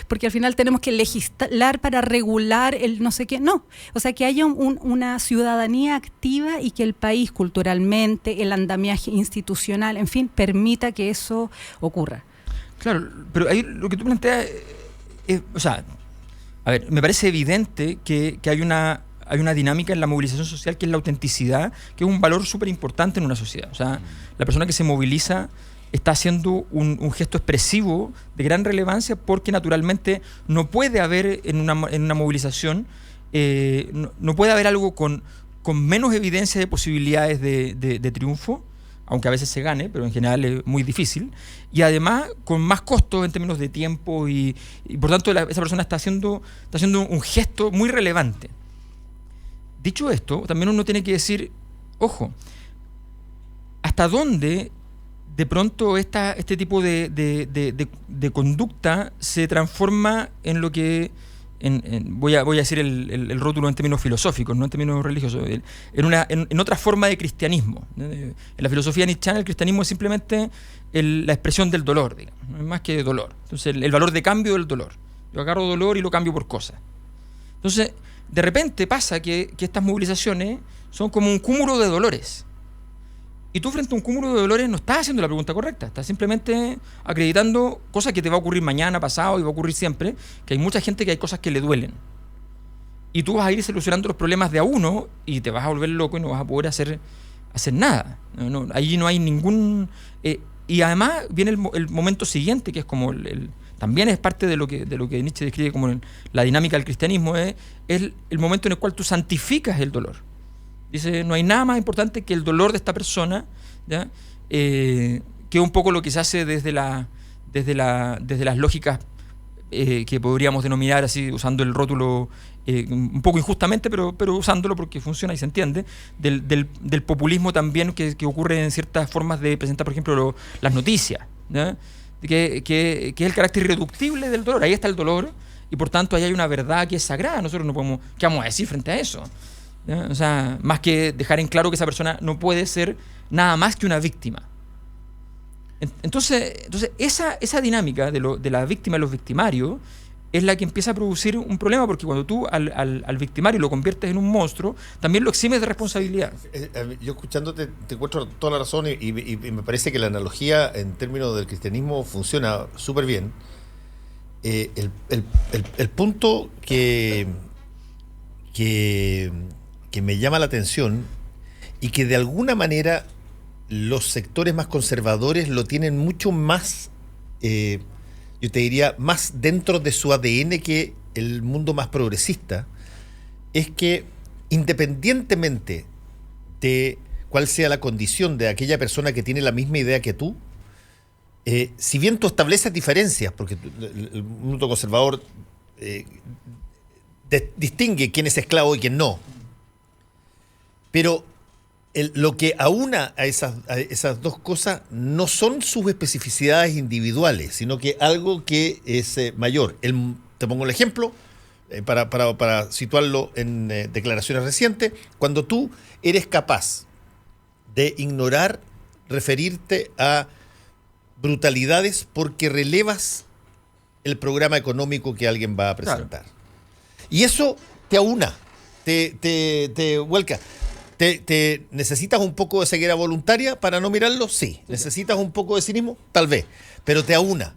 Porque al final tenemos que legislar para regular el no sé qué. No, o sea, que haya una ciudadanía activa y que el país culturalmente, el andamiaje institucional, en fin, permita que eso ocurra. Claro, pero ahí lo que tú planteas es, o sea, a ver, me parece evidente que hay una dinámica en la movilización social que es la autenticidad, que es un valor súper importante en una sociedad. O sea, la persona que se moviliza está haciendo un gesto expresivo de gran relevancia, porque naturalmente no puede haber en una movilización, no puede haber algo con menos evidencia de posibilidades de triunfo, aunque a veces se gane, pero en general es muy difícil, y además con más costos en términos de tiempo, y por tanto esa persona está haciendo un gesto muy relevante. Dicho esto, también uno tiene que decir, ojo, ¿hasta dónde de pronto este tipo de conducta se transforma en lo que, voy a decir el rótulo en términos filosóficos, no en términos religiosos, en otra forma de cristianismo? En la filosofía nietzscheana, el cristianismo es simplemente la expresión del dolor, digamos, no es más que dolor. Entonces, el valor de cambio del dolor. Yo agarro dolor y lo cambio por cosas. Entonces, de repente pasa que estas movilizaciones son como un cúmulo de dolores. Y tú, frente a un cúmulo de dolores, no estás haciendo la pregunta correcta. Estás simplemente acreditando cosas que te va a ocurrir mañana, pasado y va a ocurrir siempre. Que hay mucha gente que hay cosas que le duelen. Y tú vas a ir solucionando los problemas de a uno y te vas a volver loco y no vas a poder hacer nada. Allí no hay ningún... y además viene el momento siguiente, que es como también es parte de lo que Nietzsche describe como la dinámica del cristianismo, es el momento en el cual tú santificas el dolor. Dice, no hay nada más importante que el dolor de esta persona, ¿ya? Que es un poco lo que se hace desde las lógicas que podríamos denominar así, usando el rótulo un poco injustamente, pero usándolo porque funciona y se entiende, del populismo también que ocurre en ciertas formas de presentar, por ejemplo, las noticias, ¿ya? Que es el carácter irreductible del dolor. Ahí está el dolor, y por tanto ahí hay una verdad que es sagrada. Nosotros no podemos, ¿qué vamos a decir frente a eso? ¿Ya? O sea, más que dejar en claro que esa persona no puede ser nada más que una víctima. Entonces esa dinámica de la víctima y los victimarios es la que empieza a producir un problema, porque cuando tú al victimario lo conviertes en un monstruo, también lo eximes de responsabilidad. Yo escuchándote te encuentro toda la razón, y me parece que la analogía en términos del cristianismo funciona súper bien. El punto que me llama la atención, y que de alguna manera los sectores más conservadores lo tienen mucho más, yo te diría, más dentro de su ADN que el mundo más progresista, es que independientemente de cuál sea la condición de aquella persona que tiene la misma idea que tú, si bien tú estableces diferencias, porque el mundo conservador distingue quién es esclavo y quién no, pero lo que aúna a esas dos cosas no son sus especificidades individuales, sino que algo que es mayor. Te pongo el ejemplo para situarlo en declaraciones recientes. Cuando tú eres capaz de ignorar, referirte a brutalidades porque relevas el programa económico que alguien va a presentar. Claro. Y eso te aúna, te vuelca. ¿Te necesitas un poco de ceguera voluntaria para no mirarlo? Sí. ¿Necesitas un poco de cinismo? Tal vez. Pero te aúna.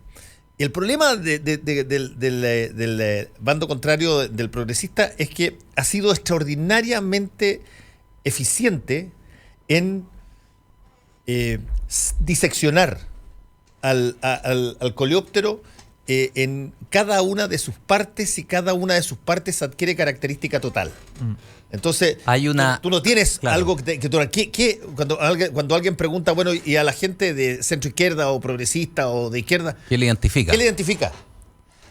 El problema del bando contrario del progresista es que ha sido extraordinariamente eficiente en diseccionar al coleóptero en cada una de sus partes, y cada una de sus partes adquiere característica total. Entonces, tú no tienes, claro, algo cuando alguien pregunta, bueno, y a la gente de centro izquierda o progresista o de izquierda, ¿qué le identifica?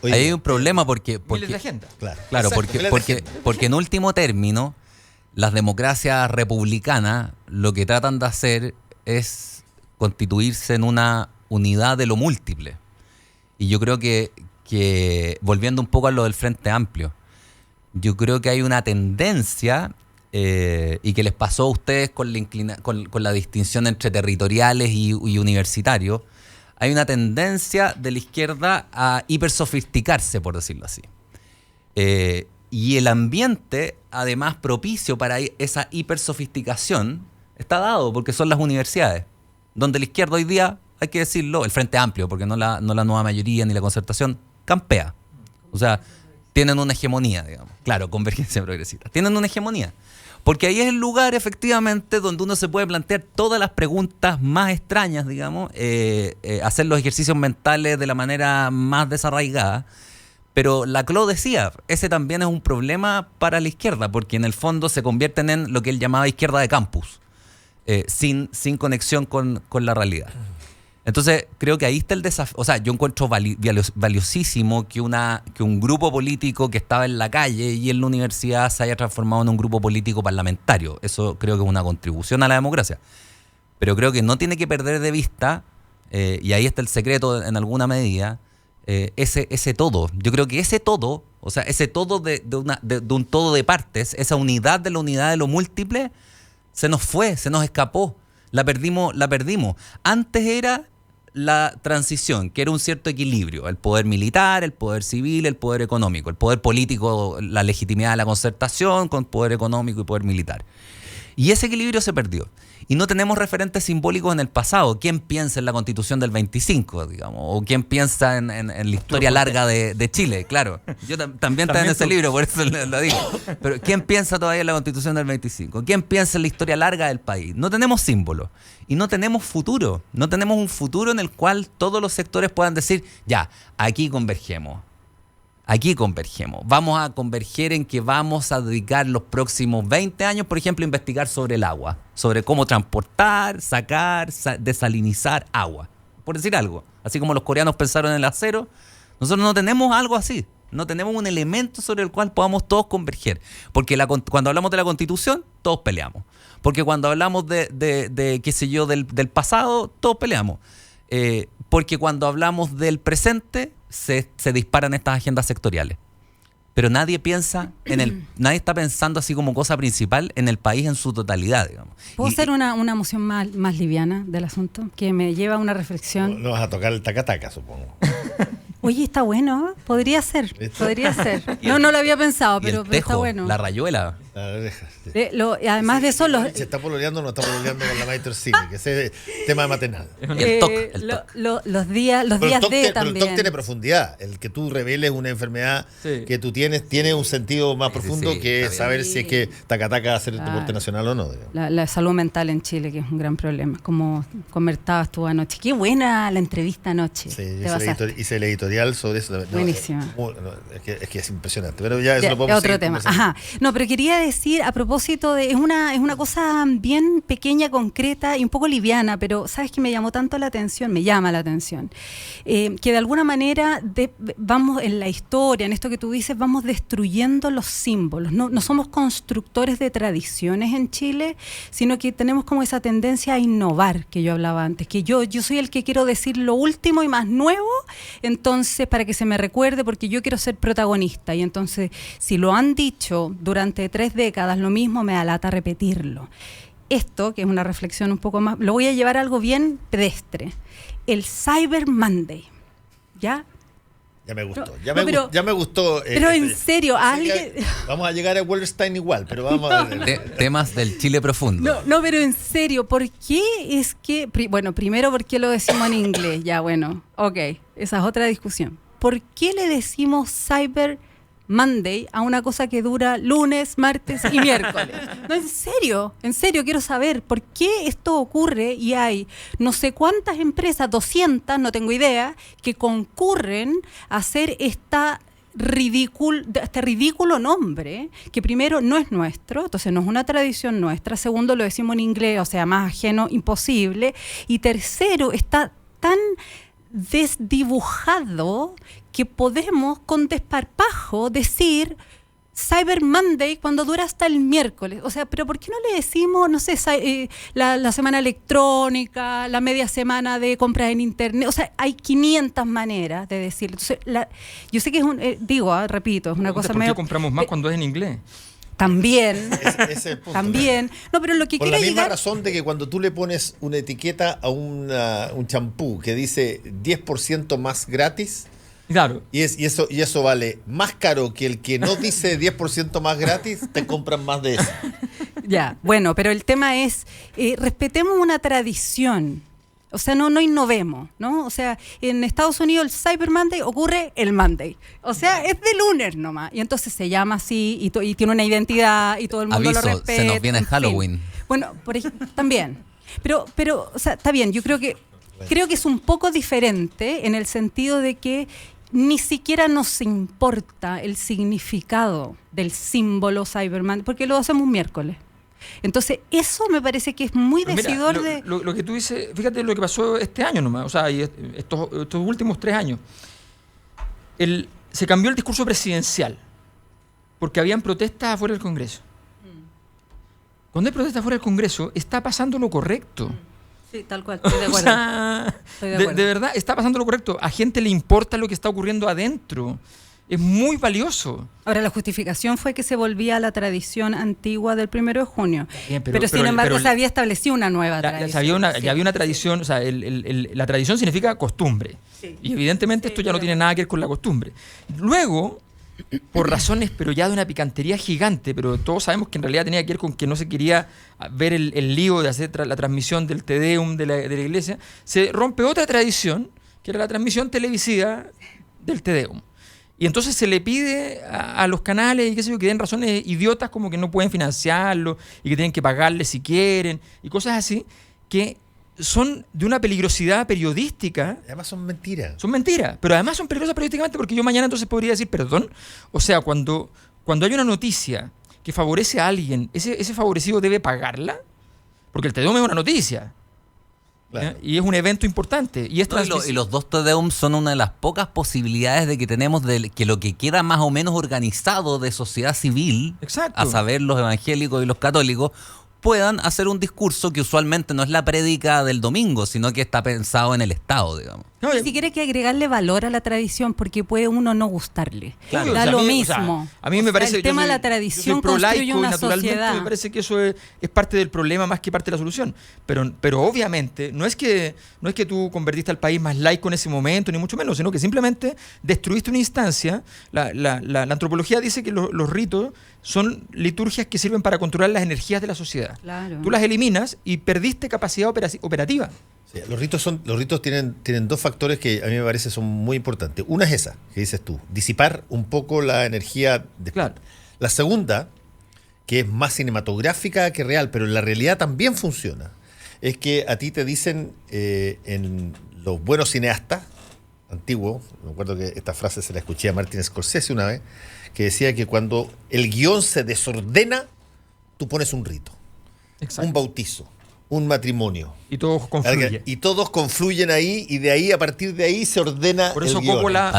Oye, ahí hay un problema porque de agenda. Claro, porque en último término, las democracias republicanas lo que tratan de hacer es constituirse en una unidad de lo múltiple. Y yo creo que volviendo un poco a lo del Frente Amplio, yo creo que hay una tendencia, y que les pasó a ustedes con la distinción entre territoriales y universitarios, hay una tendencia de la izquierda a hipersofisticarse, por decirlo así. Y el ambiente, además, propicio para esa hipersofisticación está dado porque son las universidades, donde la izquierda hoy día, hay que decirlo, el Frente Amplio, porque no la nueva mayoría ni la concertación, campea. O sea, tienen una hegemonía, digamos. Claro, convergencia progresista. Tienen una hegemonía. Porque ahí es el lugar, efectivamente, donde uno se puede plantear todas las preguntas más extrañas, digamos, hacer los ejercicios mentales de la manera más desarraigada. Pero Laclau decía, ese también es un problema para la izquierda, porque en el fondo se convierten en lo que él llamaba izquierda de campus, sin conexión con la realidad. Entonces, creo que ahí está el desafío. O sea, yo encuentro valiosísimo que un grupo político que estaba en la calle y en la universidad se haya transformado en un grupo político parlamentario. Eso creo que es una contribución a la democracia. Pero creo que no tiene que perder de vista, y ahí está el secreto en alguna medida, ese todo. Yo creo que ese todo, o sea, ese todo de un todo de partes, esa unidad de lo múltiple, se nos fue, se nos escapó. La perdimos. Antes era la transición, que era un cierto equilibrio, el poder militar, el poder civil, el poder económico, el poder político, la legitimidad de la concertación con poder económico y poder militar. Y ese equilibrio se perdió. Y no tenemos referentes simbólicos en el pasado. ¿Quién piensa en la Constitución del 25, digamos? ¿O quién piensa en la historia larga de Chile? Claro. Yo también está en ese libro, por eso lo digo. Pero ¿quién piensa todavía en la Constitución del 25? ¿Quién piensa en la historia larga del país? No tenemos símbolos. Y no tenemos futuro. No tenemos un futuro en el cual todos los sectores puedan decir, ya, aquí convergemos. Aquí convergemos. Vamos a converger en que vamos a dedicar los próximos 20 años, por ejemplo, a investigar sobre el agua, sobre cómo transportar, sacar, desalinizar agua, por decir algo. Así como los coreanos pensaron en el acero, nosotros no tenemos algo así. No tenemos un elemento sobre el cual podamos todos converger. Porque cuando hablamos de la Constitución, todos peleamos. Porque cuando hablamos de qué sé yo, del pasado, todos peleamos. Porque cuando hablamos del presente, se disparan estas agendas sectoriales. Pero nadie piensa nadie está pensando así como cosa principal en el país en su totalidad, digamos. ¿Puedo hacer una moción más liviana del asunto? Que me lleva a una reflexión. No vas a tocar el taca-taca, supongo. Oye, está bueno, ¿eh? Podría ser. No lo había pensado, pero está bueno. La rayuela. Además de eso... Se está pololeando o no está pololeando con la Maestro Cine, que ese es tema maternal. El TOC. Los días de también. Pero el TOC tiene profundidad. El que tú reveles una enfermedad que tú tienes, tiene un sentido más profundo que saber si es que taca-taca va a ser el deporte nacional o no. La salud mental en Chile, que es un gran problema. Como comentabas tú anoche. Qué buena la entrevista anoche. Sí, hice el editorial sobre eso. Buenísima. Es que es impresionante. Pero ya eso lo podemos otro tema. Ajá. No, pero quería decir, a propósito de... Es una cosa bien pequeña, concreta y un poco liviana, pero ¿sabes qué me llama la atención? Que de alguna manera vamos en la historia, en esto que tú dices, vamos destruyendo los símbolos. No somos constructores de tradiciones en Chile, sino que tenemos como esa tendencia a innovar, que yo hablaba antes, que yo soy el que quiero decir lo último y más nuevo, entonces para que se me recuerde, porque yo quiero ser protagonista. Y entonces, si lo han dicho durante 3 décadas lo mismo, me da lata repetirlo. Esto, que es una reflexión un poco más, lo voy a llevar a algo bien pedestre. El Cyber Monday, ¿ya? Ya me gustó, ya me gustó. Pero en serio, alguien... Vamos a llegar a Wallerstein igual, pero vamos a ver. Temas del Chile profundo. No, pero en serio, ¿por qué es que... Bueno, primero, ¿por qué lo decimos en inglés? Ya, bueno, ok, esa es otra discusión. ¿Por qué le decimos Cyber Monday a una cosa que dura lunes, martes y miércoles? No, en serio, quiero saber por qué esto ocurre y hay no sé cuántas empresas, 200, no tengo idea, que concurren a hacer este ridículo nombre, que primero no es nuestro, entonces no es una tradición nuestra, segundo lo decimos en inglés, o sea, más ajeno, imposible, y tercero, está tan desdibujado que podemos con desparpajo decir Cyber Monday cuando dura hasta el miércoles. O sea, pero ¿por qué no le decimos, no sé, la semana electrónica, la media semana de compras en internet? O sea, hay 500 maneras de decirlo. Entonces, yo sé que es repito, es una cosa medio... ¿Por qué compramos más cuando es en inglés? También, ese es el punto, también. No, pero lo que por la misma razón de que cuando tú le pones una etiqueta a un champú que dice 10% más gratis, claro, y eso vale más caro que el que no dice 10% más gratis, te compran más de eso. Ya, bueno, pero el tema es, respetemos una tradición. O sea, no innovemos, ¿no? O sea, en Estados Unidos el Cyber Monday ocurre el Monday. O sea, es de lunes nomás. Y entonces se llama así y tiene una identidad y todo el mundo Aviso, lo respeta. se nos viene Halloween. Bueno, por ejemplo, también. Pero, o sea, está bien. Yo creo que es un poco diferente en el sentido de que ni siquiera nos importa el significado del símbolo Cyber Monday, porque lo hacemos un miércoles. Entonces, eso me parece que es muy decidor de... Lo que tú dices, fíjate lo que pasó este año nomás, o sea, y estos últimos 3 años. Se cambió el discurso presidencial, porque habían protestas afuera del Congreso. Cuando hay protestas afuera del Congreso, está pasando lo correcto. Sí, tal cual, estoy de acuerdo. Estoy de acuerdo. De verdad, está pasando lo correcto. A gente le importa lo que está ocurriendo adentro. Es muy valioso. Ahora, la justificación fue que se volvía a la tradición antigua del 1 de junio. Bien, pero sin embargo, se había establecido una nueva tradición. Ya había una tradición, o sea, la tradición significa costumbre. Sí. Y evidentemente esto ya no tiene nada que ver con la costumbre. Luego, por razones, pero ya de una picantería gigante, pero todos sabemos que en realidad tenía que ver con que no se quería ver el lío de hacer la transmisión del Te Deum de la iglesia, se rompe otra tradición, que era la transmisión televisiva del Te Deum. Y entonces se le pide a los canales y qué sé yo, que den razones idiotas como que no pueden financiarlo y que tienen que pagarle si quieren y cosas así, que son de una peligrosidad periodística. Además son mentiras. Son mentiras, pero además son peligrosas periodísticamente porque yo mañana entonces podría decir, perdón, o sea, cuando hay una noticia que favorece a alguien, ese favorecido debe pagarla, porque el Te Deum es una noticia. Claro. Y es un evento importante. Y los 2 Te Deum son una de las pocas posibilidades de que tenemos de que lo que queda más o menos organizado de sociedad civil, exacto, a saber los evangélicos y los católicos, puedan hacer un discurso que usualmente no es la prédica del domingo, sino que está pensado en el Estado, digamos. No, ni siquiera hay que agregarle valor a la tradición porque puede uno no gustarle. Claro, da lo mismo. O sea, a mí me parece el tema de la tradición construye una sociedad. Me parece que eso es parte del problema más que parte de la solución. Pero obviamente no es que tú convertiste al país más laico en ese momento, ni mucho menos, sino que simplemente destruiste una instancia. La antropología dice que los ritos son liturgias que sirven para controlar las energías de la sociedad. Claro. Tú las eliminas y perdiste capacidad operativa. Sí, los ritos tienen 2 factores que a mí me parece son muy importantes. Una es esa, que dices tú, disipar un poco la energía. Claro. La segunda, que es más cinematográfica que real, pero en la realidad también funciona, es que a ti te dicen en los buenos cineastas antiguos, me acuerdo que esta frase se la escuché a Martin Scorsese una vez, que decía que cuando el guión se desordena, tú pones un rito. Exacto. Un bautizo, un matrimonio. Y todos confluyen. Y todos confluyen ahí, y de ahí, a partir de ahí, se ordena. Por eso el guión. Coppola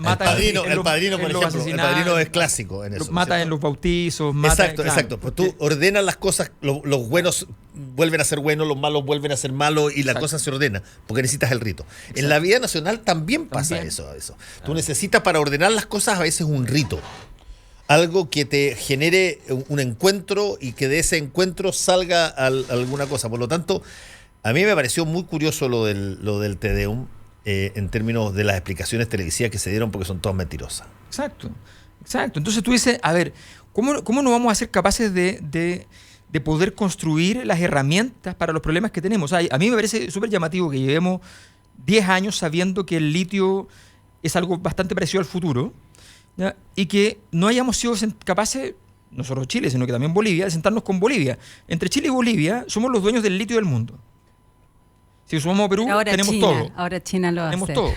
mata el padrino, por ejemplo. El padrino es clásico en eso. Mata en los bautizos. Exacto. Pues tú ordenas las cosas, los buenos vuelven a ser buenos, los malos vuelven a ser malos, y la cosa se ordena, porque necesitas el rito. Exacto. En la vida nacional también pasa eso. Tú necesitas para ordenar las cosas a veces un rito. Algo que te genere un encuentro y que de ese encuentro salga alguna cosa. Por lo tanto, a mí me pareció muy curioso lo del Te Deum en términos de las explicaciones televisivas que se dieron, porque son todas mentirosas. Exacto. Entonces tú dices, a ver, ¿cómo no vamos a ser capaces de poder construir las herramientas para los problemas que tenemos? A mí me parece súper llamativo que llevemos 10 años sabiendo que el litio es algo bastante parecido al futuro, ¿ya? Y que no hayamos sido capaces, no solo Chile, sino que también Bolivia, de sentarnos con Bolivia. Entre Chile y Bolivia somos los dueños del litio del mundo. Si sumamos a Perú, ahora tenemos China, todo. Ahora China lo hace. Tenemos todo.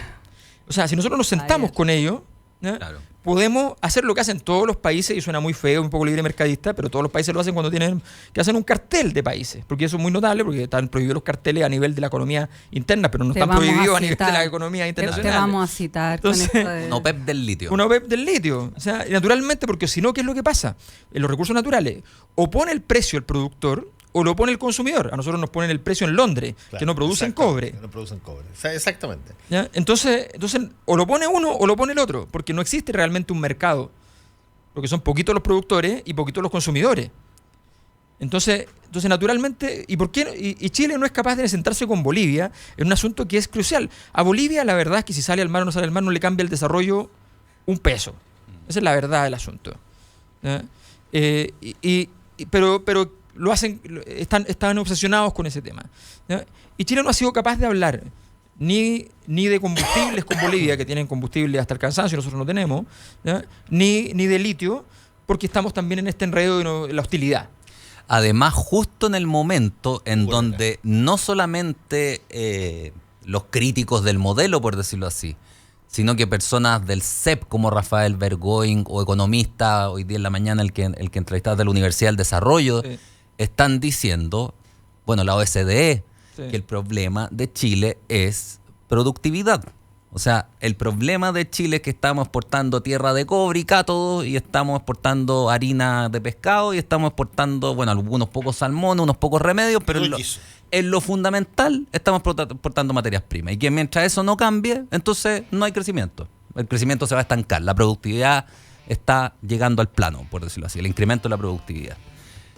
O sea, si nosotros nos sentamos con ellos, claro, podemos hacer lo que hacen todos los países, y suena muy feo, un poco libre mercadista, pero todos los países lo hacen cuando tienen que hacer un cartel de países, porque eso es muy notable, porque están prohibidos los carteles a nivel de la economía interna, pero no están prohibidos a nivel de la economía internacional. Te vamos a citar. Entonces, con esto de... Una OPEP del litio. Una OPEP del litio. O sea, naturalmente, porque si no, ¿qué es lo que pasa? En los recursos naturales, o pone el precio el productor, o lo pone el consumidor. A nosotros nos ponen el precio en Londres, claro, que no producen cobre. Que no producen cobre. Exactamente. ¿Ya? Entonces, o lo pone uno o lo pone el otro, porque no existe realmente un mercado, porque son poquitos los productores y poquitos los consumidores. Entonces naturalmente, ¿y por qué? Y Chile no es capaz de sentarse con Bolivia en un asunto que es crucial. A Bolivia, la verdad es que si sale al mar o no sale al mar, no le cambia el desarrollo un peso. Esa es la verdad del asunto. ¿Ya? Pero están obsesionados con ese tema, ¿ya? Y Chile no ha sido capaz de hablar ni de combustibles con Bolivia, que tienen combustible hasta el cansancio, nosotros no tenemos, ¿ya? Ni de litio, porque estamos también en este enredo de la hostilidad. Además, justo en el momento en donde no solamente los críticos del modelo, por decirlo así, sino que personas del CEP como Rafael Bergoin o economista, hoy día en la mañana el que entrevistaste de la Universidad del Desarrollo, están diciendo, bueno, la OSDE, que el problema de Chile es productividad. O sea, el problema de Chile es que estamos exportando tierra de cobre y cátodo, y estamos exportando harina de pescado, y estamos exportando, bueno, algunos pocos salmones, unos pocos remedios, pero en lo fundamental estamos exportando materias primas. Y que mientras eso no cambie, entonces no hay crecimiento. El crecimiento se va a estancar. La productividad está llegando al plano, por decirlo así, el incremento de la productividad.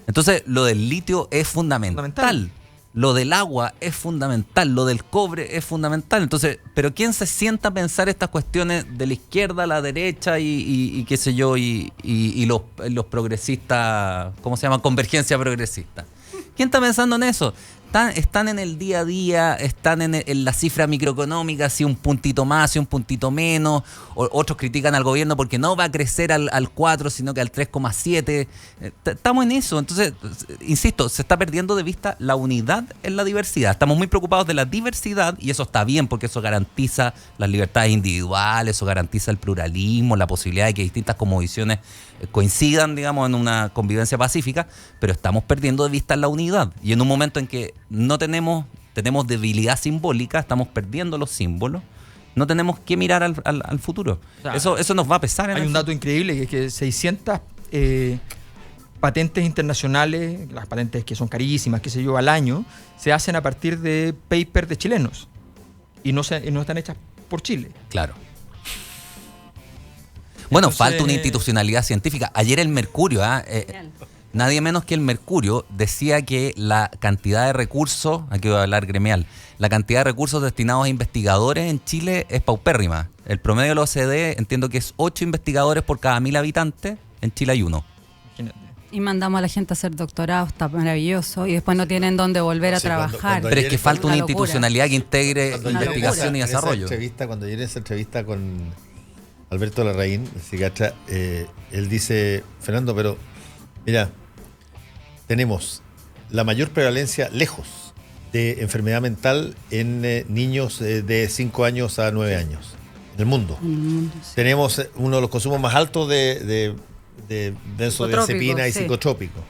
Entonces, lo del litio es fundamental. Lo del agua es fundamental, lo del cobre es fundamental. Entonces, pero ¿quién se sienta a pensar estas cuestiones de la izquierda a la derecha y qué sé yo, y los progresistas, ¿cómo se llama? Convergencia progresista. ¿Quién está pensando en eso? Están en el día a día, están en la cifra microeconómica, si un puntito más, si un puntito menos. Otros critican al gobierno porque no va a crecer al 4, sino que al 3,7. Estamos en eso. Entonces, insisto, se está perdiendo de vista la unidad en la diversidad. Estamos muy preocupados de la diversidad, y eso está bien porque eso garantiza las libertades individuales, eso garantiza el pluralismo, la posibilidad de que distintas cosmovisiones coincidan, digamos, en una convivencia pacífica, pero estamos perdiendo de vista la unidad. Y en un momento en que no tenemos debilidad simbólica, estamos perdiendo los símbolos, no tenemos que mirar al futuro. O sea, eso nos va a pesar. Hay un dato increíble, que es que 600 patentes internacionales, las patentes que son carísimas, qué sé yo, al año, se hacen a partir de papers de chilenos y no están hechas por Chile. Claro. Bueno, falta una institucionalidad científica. Ayer el Mercurio, nadie menos que el Mercurio, decía que la cantidad de recursos, aquí voy a hablar gremial, la cantidad de recursos destinados a investigadores en Chile es paupérrima. El promedio de la OCDE, entiendo que es 8 investigadores por cada 1000 habitantes, en Chile hay 1. Y mandamos a la gente a hacer doctorado, está maravilloso, y después no tienen dónde volver a trabajar. Pero es que falta una institucionalidad que integre investigación y desarrollo. Cuando ayer en esa entrevista con Alberto Larraín, el psiquiatra, él dice, Fernando, pero mira, tenemos la mayor prevalencia lejos de enfermedad mental en niños de 5 años a 9 años en el mundo. Sí. Tenemos uno de los consumos más altos de benzodiazepina y psicotrópicos.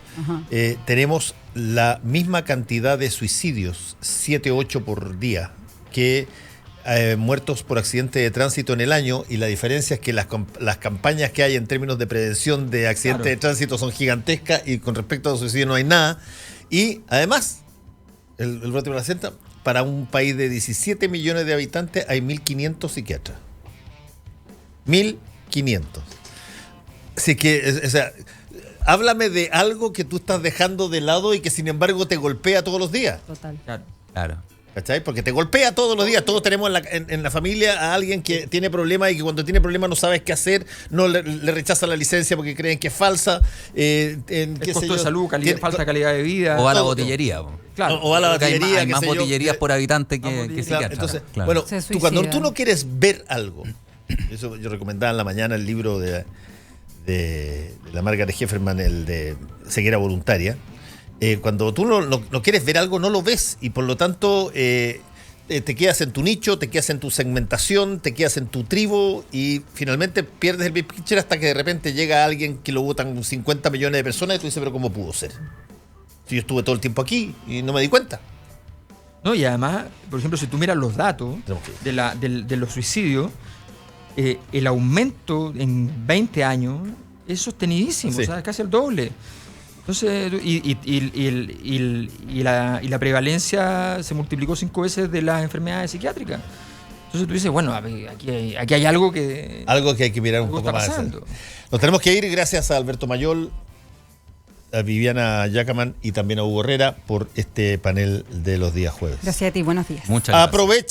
Tenemos la misma cantidad de suicidios, 7-8 por día, que muertos por accidente de tránsito en el año, y la diferencia es que las campañas que hay en términos de prevención de accidentes de tránsito son gigantescas, y con respecto a los suicidios no hay nada. Y además, el brote de la placenta, para un país de 17 millones de habitantes hay 1.500 psiquiatras. 1.500. Así que, o sea, háblame de algo que tú estás dejando de lado y que sin embargo te golpea todos los días. Total. Claro. ¿Cachai? Porque te golpea todos los días. Todos tenemos en la familia a alguien que tiene problemas, y que cuando tiene problemas no sabes qué hacer, no le rechaza la licencia porque creen que es falsa. El costo de salud, falta calidad de vida. O a la botillería. Claro. O a la botillería. Hay más botillerías por habitante que psiquiatras. Entonces, claro. Bueno, cuando tú no quieres ver algo, eso yo recomendaba en la mañana el libro de la Margaret Hefferman, el de Ceguera Voluntaria. Cuando tú no quieres ver algo, no lo ves, y por lo tanto te quedas en tu nicho, te quedas en tu segmentación, te quedas en tu tribu, y finalmente pierdes el big picture hasta que de repente llega alguien que lo votan 50 millones de personas y tú dices, pero ¿cómo pudo ser? Si yo estuve todo el tiempo aquí y no me di cuenta. No, y además, por ejemplo, si tú miras los datos de los suicidios, el aumento en 20 años es sostenidísimo, o sea, es casi el doble. Entonces, y la prevalencia se multiplicó 5 veces de las enfermedades psiquiátricas. Entonces tú dices, bueno, aquí hay algo que... Algo que hay que mirar un poco más. Nos tenemos que ir, gracias a Alberto Mayol, a Viviana Yacaman y también a Hugo Herrera por este panel de los días jueves. Gracias a ti, buenos días. Muchas gracias. Aproveche.